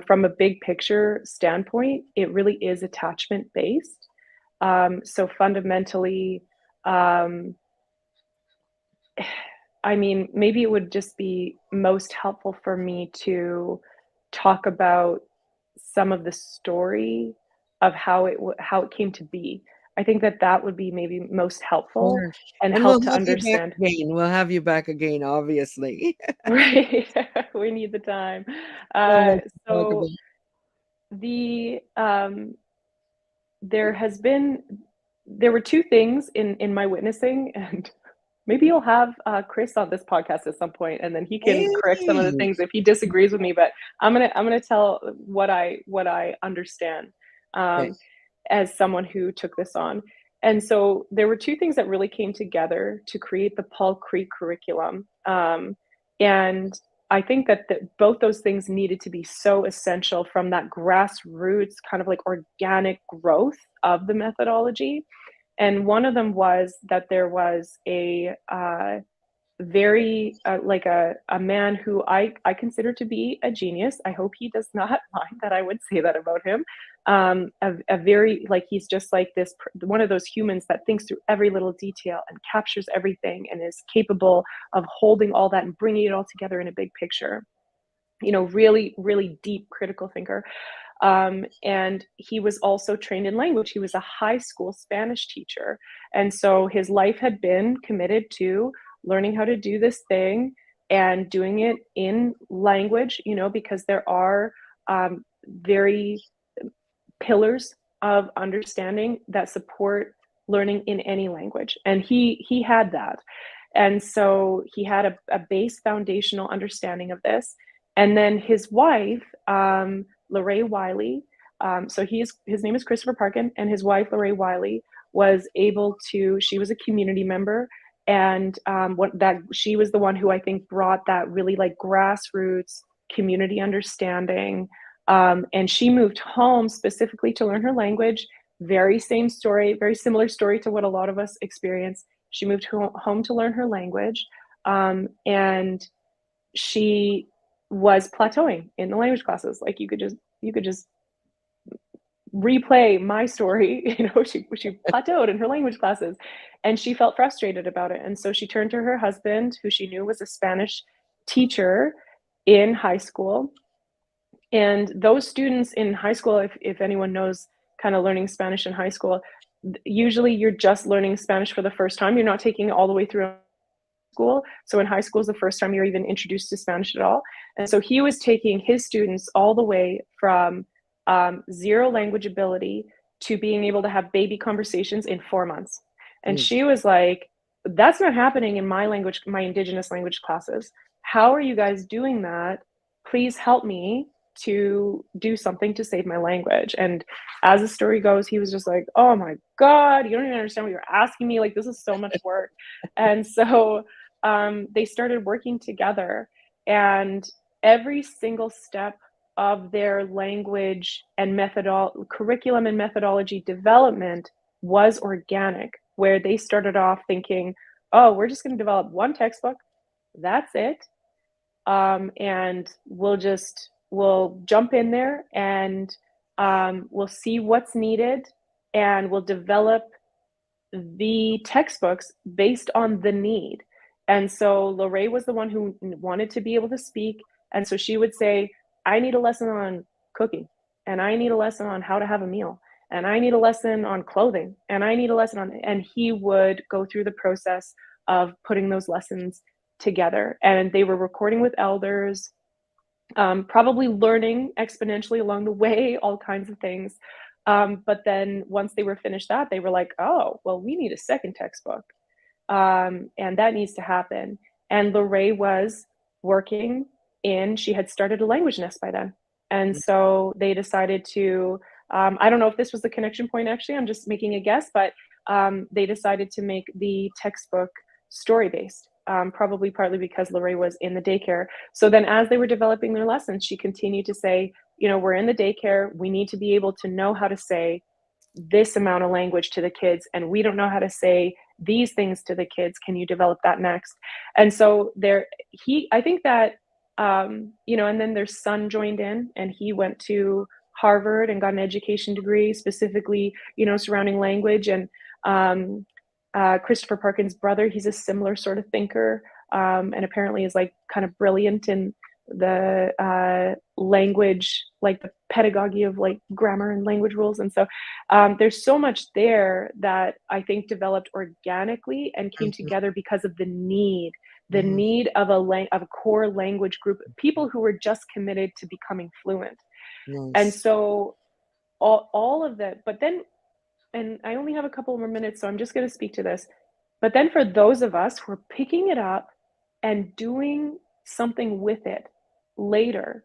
from a big picture standpoint, it really is attachment based. So fundamentally, um, I mean, maybe it would just be most helpful for me to talk about some of the story of how it came to be. I think that that would be maybe most helpful Sure. and And we'll help to have you back understand. again. We'll have you back again, obviously. Right. We need the time. So Uh, much to talk so about. the there has been there were two things in my witnessing, and maybe you'll have Chris on this podcast at some point, and then he can correct some of the Hey! things if he disagrees with me. But I'm gonna tell what I understand, Okay. um, as someone who took this on. And so there were two things that really came together to create the Paul Creek curriculum. And I think that both those things needed to be so essential from that grassroots kind of like organic growth of the methodology. And one of them was that there was a very like a man who I consider to be a genius. I hope he does not mind that I would say that about him. A very, like, he's just like this one of those humans that thinks through every little detail and captures everything and is capable of holding all that and bringing it all together in a big picture. You know, really, really deep critical thinker. And he was also trained in language. He was a high school Spanish teacher. And so his life had been committed to learning how to do this thing and doing it in language, you know, because there are very pillars of understanding that support learning in any language. And he had that. And so he had a base foundational understanding of this. And then his wife Lorraine Wiley. So his name is Christopher Parkin, and his wife, Lorraine Wiley, was able to, she was a community member. And she was the one who I think brought that really like grassroots community understanding. And she moved home specifically to learn her language. Very same story, very similar story to what a lot of us experience. She moved home to learn her language. And she was plateauing in the language classes. Like you could just replay my story. She plateaued in her language classes, and she felt frustrated about it. And so she turned to her husband, who she knew was a Spanish teacher in high school. And those students in high school, if anyone knows kind of learning Spanish in high school, usually you're just learning Spanish for the first time. You're not taking it all the way through school. So in high school is the first time you're even introduced to Spanish at all. And so he was taking his students all the way from zero language ability to being able to have baby conversations in 4 months. And she was like, that's not happening in my language, my Indigenous language classes. How are you guys doing that? Please help me to do something to save my language. And as the story goes, he was just like, oh my God, you don't even understand what you're asking me. Like, this is so much work. And so they started working together, and every single step of their language and curriculum and methodology development was organic, where they started off thinking, oh, we're just going to develop one textbook. That's it. And we'll jump in there, and we'll see what's needed, and we'll develop the textbooks based on the need. And so Lorraine was the one who wanted to be able to speak. And so she would say, I need a lesson on cooking, and I need a lesson on how to have a meal, and I need a lesson on clothing, and I need a lesson on, and he would go through the process of putting those lessons together. And they were recording with elders, probably learning exponentially along the way, all kinds of things. But then once they were finished that, they were like, oh, well, we need a second textbook. And that needs to happen. And Lorraine was working she had started a language nest by then. And so they decided to, I don't know if this was the connection point, actually, I'm just making a guess, but they decided to make the textbook story-based, probably partly because Lorraine was in the daycare. So then as they were developing their lessons, she continued to say, we're in the daycare, we need to be able to know how to say this amount of language to the kids, and we don't know how to say these things to the kids. Can you develop that next? And so I think that, and then their son joined in, and he went to Harvard and got an education degree specifically, surrounding language. And Christopher Parkin's brother, he's a similar sort of thinker, and apparently is like kind of brilliant in the language, like the pedagogy of like grammar and language rules. And so there's so much there that I think developed organically and came together because of the need of a core language group, people who were just committed to becoming fluent. Nice. And so all of that, but then, and I only have a couple more minutes, so I'm just going to speak to this. But then for those of us who are picking it and doing something with it later,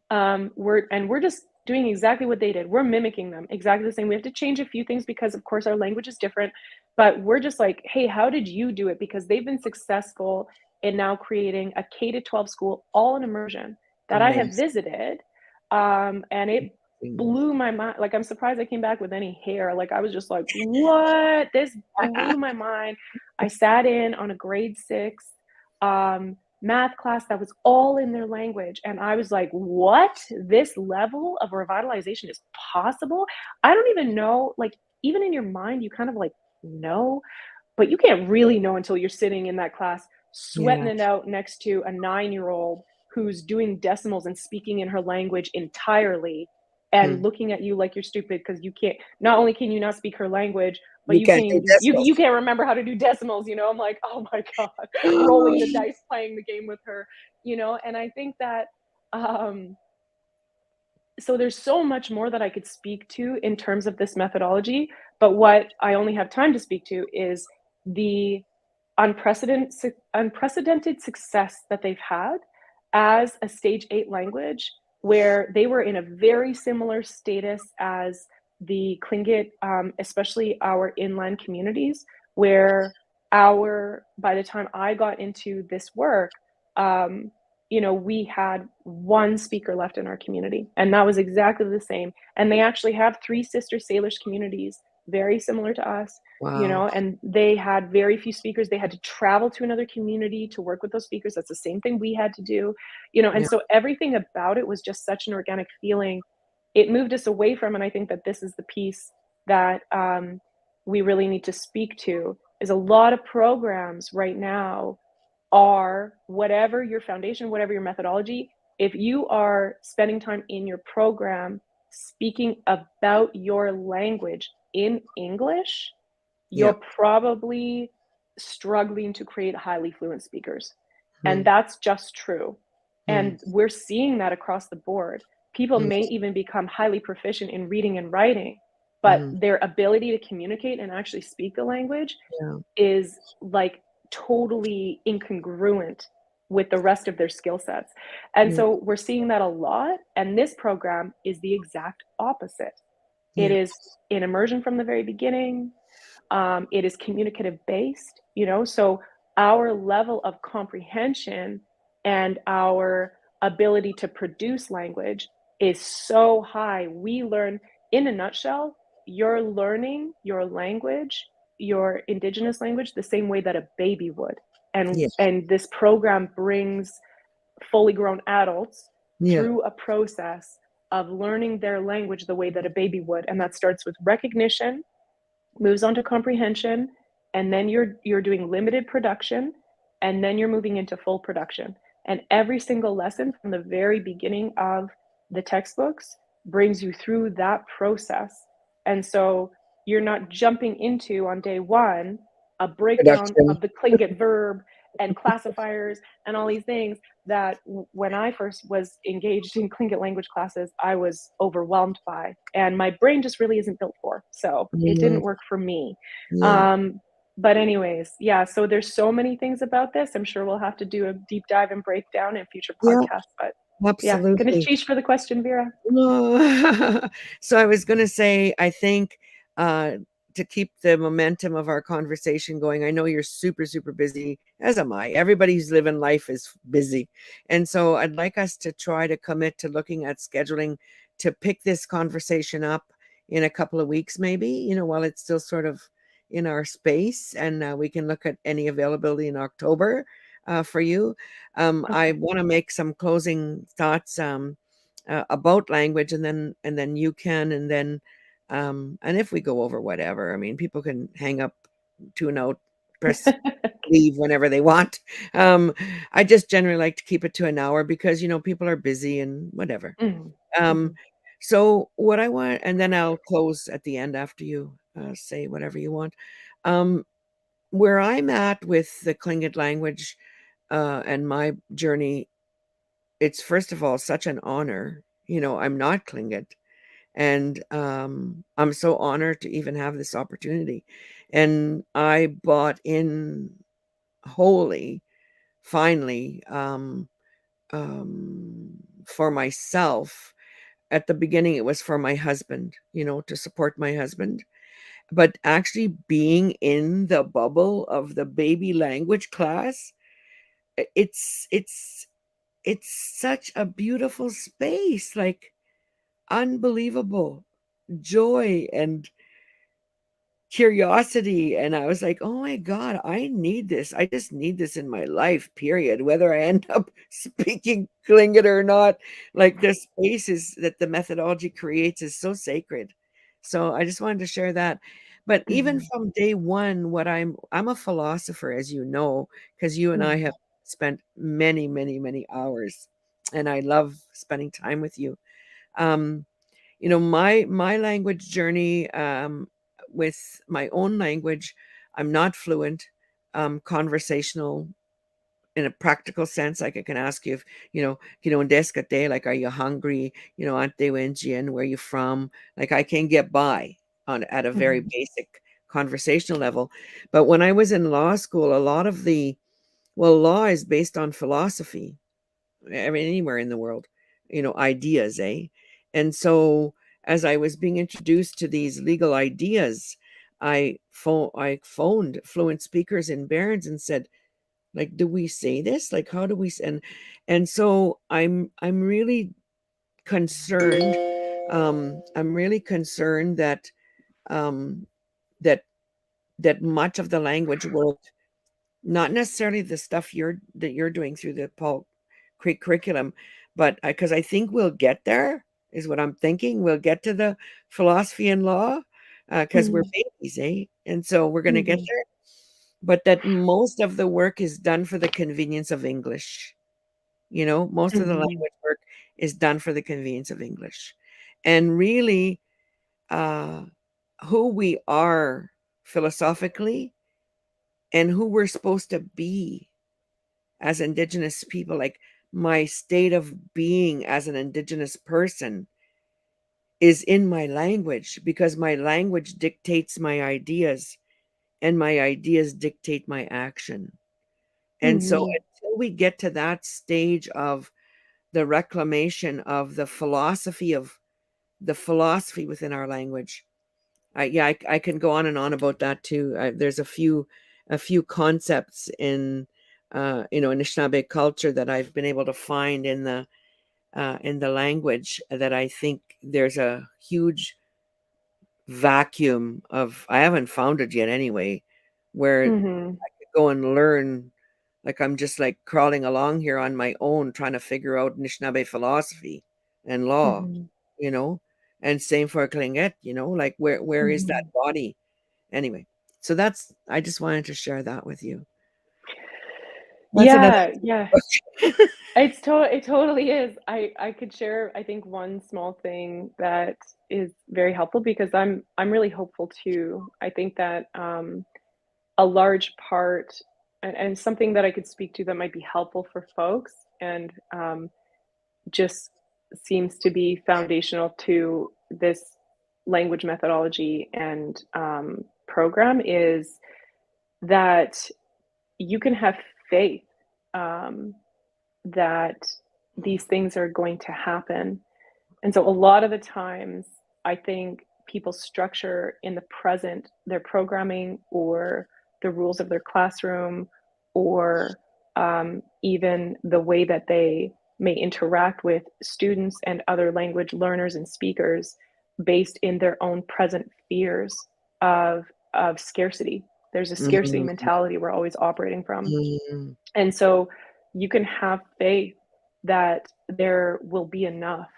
we're just doing exactly what they did. We're mimicking them exactly the same. We have to change a few things because, of course, our language is different. But we're just like, hey, how did you do it? Because they've been successful in now creating a K-12 school, all in immersion, that Amazing. I have visited. And it blew my mind. Like, I'm surprised I came back with any hair. Like, I was just like, what? This blew my mind. I sat in on a grade 6 math class that was all in their language. And I was like, what? This level of revitalization is possible? I don't even know, like, even in your mind, you kind of like know, but you can't really know until you're sitting in that class, sweating it out next to a 9-year-old who's doing decimals and speaking in her language entirely and looking at you like you're stupid because you can't, not only can you not speak her language, but you can't remember how to do decimals, I'm like, oh my God, rolling the dice, playing the game with her, and I think that, so there's so much more that I could speak to in terms of this methodology, but what I only have time to speak to is the unprecedented success that they've had as a stage 8 language where they were in a very similar status as the Tlingit, especially our inland communities, where by the time I got into this work, um, we had one speaker left in our community, and that was exactly the same. And they actually have three sister Salish communities, very similar to us, Wow. and they had very few speakers. They had to travel to another community to work with those speakers. That's the same thing we had to do, and Yeah. so everything about it was just such an organic feeling. It moved us away from, and I think that this is the piece that we really need to speak to, is a lot of programs right now are, whatever your foundation, whatever your methodology, if you are spending time in your program speaking about your language in English, Yeah. you're probably struggling to create highly fluent speakers. And Hmm. that's just true. Hmm. And we're seeing that across the board. People may Yes. even become highly proficient in reading and writing, but Hmm. their ability to communicate and actually speak the language Yeah. is like totally incongruent with the rest of their skill sets. And Yeah. so we're seeing that a lot. And this program is the exact opposite. It Yeah. is in immersion from the very beginning. It is communicative based, so our level of comprehension and our ability to produce language is so high. We learn, in a nutshell, you're learning your language, your indigenous language, the same way that a baby would. And Yeah. and this program brings fully grown adults Yeah. through a process of learning their language the way that a baby would. And that starts with recognition, moves on to comprehension, and then you're doing limited production, and then you're moving into full production. And every single lesson from the very beginning of the textbooks brings you through that process. And so you're not jumping into, on day one, a breakdown Production. of the Tlingit verb and classifiers and all these things that when I first was engaged in Tlingit language classes, I was overwhelmed by, and my brain just really isn't built for. So it Mm, didn't work for me. yeah. But anyways, yeah. So there's so many things about this. I'm sure we'll have to do a deep dive and breakdown in future Yeah. podcasts. But yeah, gonna Absolutely. cheese for the question, Vera. No. So I was gonna say, I think, uh, to keep the momentum of our conversation going, I know you're super, super busy, as am I. Everybody who's living life is busy. And so I'd like us to try to commit to looking at scheduling to pick this conversation up in a couple of weeks, maybe, while it's still sort of in our space, and we can look at any availability in October for you. I Okay. want to make some closing thoughts. About language, and then you can, and if we go over whatever, I mean, people can hang up, tune out, press leave whenever they want. um I just generally like to keep it to an hour because people are busy and whatever. Mhm, um mhm. so what I want, and then I'll close at the end after you say whatever you want. um where I'm at with the Tlingit language and my journey, it's first of all such an honor. I'm not Tlingit, and I'm so honored to even have this opportunity. And I bought in wholly, finally, for myself. At the beginning, it was for my husband, to support my husband. But actually, being in the bubble of the baby language class, it's such a beautiful space, like unbelievable joy and curiosity. And I was like, oh my God, I need this. I just need this in my life, period. Whether I end up speaking Tlingit or not, like the spaces that the methodology creates is so sacred. So I just wanted to share that. But even Mhm, from day one, I'm a philosopher, as you know, because you and I mhm, have spent many, many, many hours, and I love spending time with you. Um, my language journey, with my own language, I'm not fluent, conversational in a practical sense. Like I can ask you if "Ndeskate," like, are you hungry, ante wenjian, where you from, like I can get by on at a very mhm, basic conversational level. But when I was in law school, a lot of the, well, law is based on philosophy. I mean, anywhere in the world. ideas, eh? And so as I was being introduced to these legal ideas, I phoned fluent speakers in Barons and said, like, do we say this? Like, how do we? And so I'm really concerned. I'm really concerned that um, that that much of the language work, not necessarily the stuff that you're doing through the Paul Creek curriculum, but because I think we'll get there, is what I'm thinking. We'll get to the philosophy and law because we're babies, eh? And so we're going to get there. But that most of the work is done for the convenience of English. Most of the language work is done for the convenience of English. And really, uh, who we are philosophically and who we're supposed to be as Indigenous people, like my state of being as an Indigenous person, is in my language, because my language dictates my ideas and my ideas dictate my action. And so until we get to that stage of the reclamation of the philosophy within our language, I can go on and on about that too. There's a few concepts in Anishinaabe culture that I've been able to find in the language that I think there's a huge vacuum of. I haven't found it yet anyway, where I could go and learn. Like, I'm just like crawling along here on my own, trying to figure out Anishinaabe philosophy and law, you know, and same for Tlingit, like where is that body? Anyway, so I just wanted to share that with you. That's another. Yeah. It totally is. I could share, I think, one small thing that is very helpful, because I'm really hopeful too. I think that a large part, and something that I could speak to that might be helpful for folks, and just seems to be foundational to this language methodology and program, is that you can have faith that these things are going to happen. And so a lot of the times, I think people structure in the present their programming or the rules of their classroom, or even the way that they may interact with students and other language learners and speakers, based in their own present fears of scarcity. There's a scarcity mentality we're always operating from. And so you can have faith that there will be enough,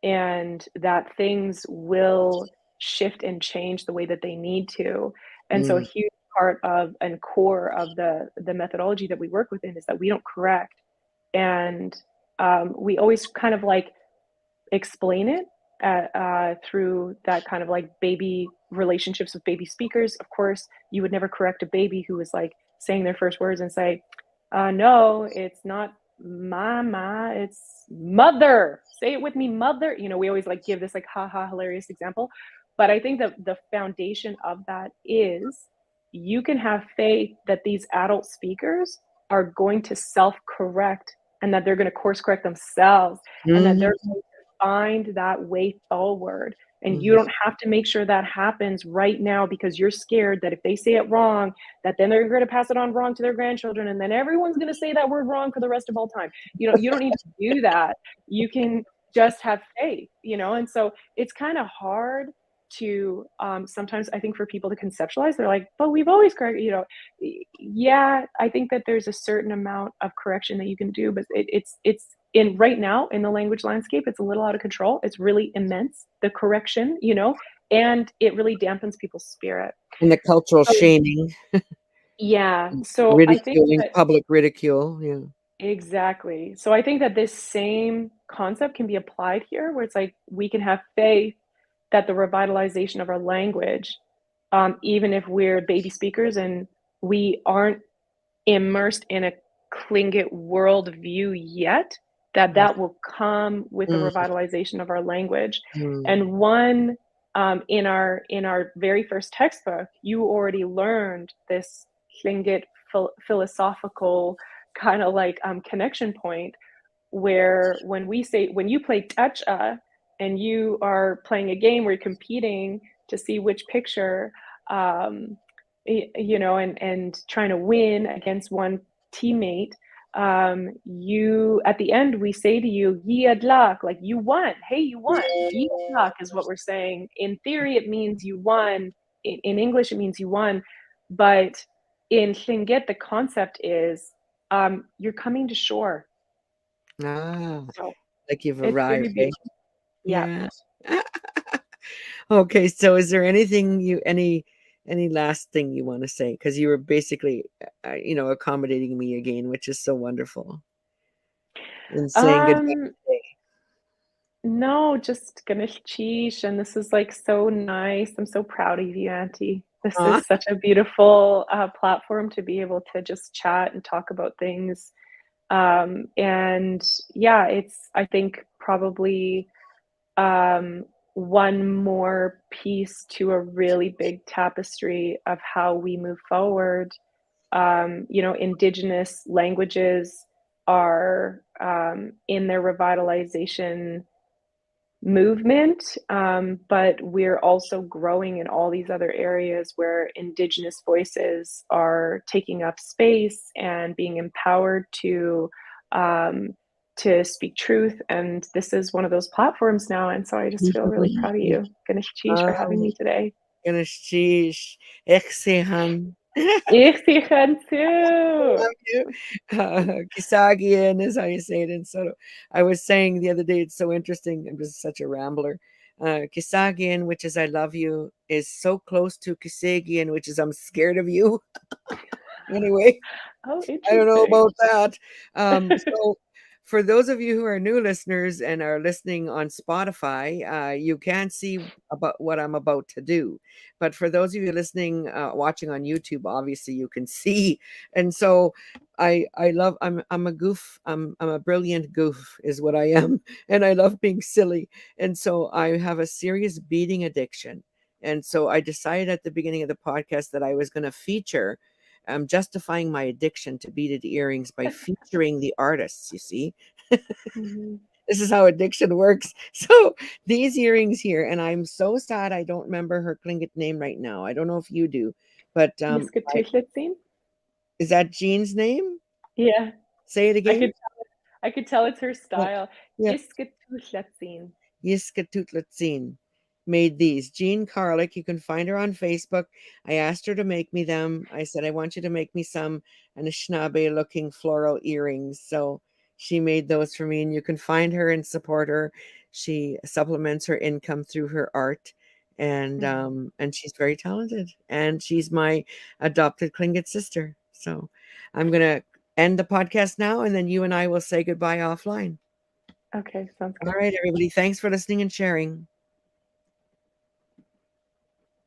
and that things will shift and change the way that they need to. And so a huge part of and core of the methodology that we work within is that we don't correct. And we always kind of like explain it through that kind of like baby relationships with baby speakers. Of course, you would never correct a baby who was like saying their first words and say, no, it's not mama, it's mother. Say it with me, mother. We always like give this like haha hilarious example. But I think that the foundation of that is, you can have faith that these adult speakers are going to self-correct, and that they're going to course correct themselves, and that they're going to find that way forward. And you don't have to make sure that happens right now, because you're scared that if they say it wrong, that then they're going to pass it on wrong to their grandchildren, and then everyone's going to say that word wrong for the rest of all time. You don't need to do that. You can just have faith, and so it's kind of hard to sometimes, I think, for people to conceptualize. They're like, but we've always corrected, yeah, I think that there's a certain amount of correction that you can do, but it's in right now in the language landscape, it's a little out of control. It's really immense, the correction, and it really dampens people's spirit. And the cultural shaming. Yeah. So I think that public ridicule. Yeah. Exactly. So I think that this same concept can be applied here, where it's like we can have faith that the revitalization of our language, even if we're baby speakers and we aren't immersed in a Tlingit worldview yet, that will come with the revitalization of our language. And one, in our very first textbook, you already learned this Tlingit philosophical kind of like connection point where when you play touch and you are playing a game where you're competing to see which picture, and trying to win against one teammate, you at the end we say to you "Yiadlak," like you won. Hey, you won. Yiadlak is what we're saying. In theory, it means you won. In English, it means you won, but in Tlingit, the concept is you're coming to shore. Ah, So like you've it's arrived, really eh? beautiful. Yeah. Yeah. Okay, so is there any last thing you want to say? Because you were basically, accommodating me again, which is so wonderful, and saying goodbye Um, today. no, just Ganesh Chish, and this is like so nice. I'm so proud of you, Auntie. This Aw. is such a beautiful platform to be able to just chat and talk about things. And yeah, it's, I think, probably um, one more piece to a really big tapestry of how we move forward. Indigenous languages are in their revitalization movement, but we're also growing in all these other areas where Indigenous voices are taking up space and being empowered um, to speak truth. And this is one of those platforms now. And so I just feel really proud of you. Ganesh Cheesh for having Oh, me today. gosh, Exihan. Ich sicher I too. love you. Kisagian is how you say it in Soto. I was saying the other day, it's so interesting. I'm just such a rambler. Kisagian, which is I love you, is so close to Kisagian, which is I'm scared of you. Anyway, Oh, I don't know interesting. about that. So for those of you who are new listeners and are listening on Spotify, you can't see about what I'm about to do. But for those of you listening, watching on YouTube, obviously you can see. And so I'm a goof. I'm a brilliant goof is what I am. And I love being silly. And so I have a serious beading addiction. And so I decided at the beginning of the podcast that I was going to feature justifying my addiction to beaded earrings by featuring the artists, you see. Mhm. This is how addiction works. So these earrings here, and I'm so sad I don't remember her Tlingit name right now. I don't know if you do, but Miskatuytlitzin? is that Jean's name? Yeah, Say it I again. could I could tell it's her Yeah. style. Yeah. Iskatuytlitzin. Yiska Tutlatzin made these. Jean Carlick, you can find her on Facebook. I asked her to make me them. I said, I want you to make me some Anishinaabe looking floral earrings. So she made those for me, and you can find her and support her. She supplements her income through her art, Mhm. and she's very talented. And she's my adopted Tlingit sister. So I'm gonna end the podcast now, and then you and I will say goodbye offline. Okay, sounds All good. right, everybody. Thanks for listening and sharing.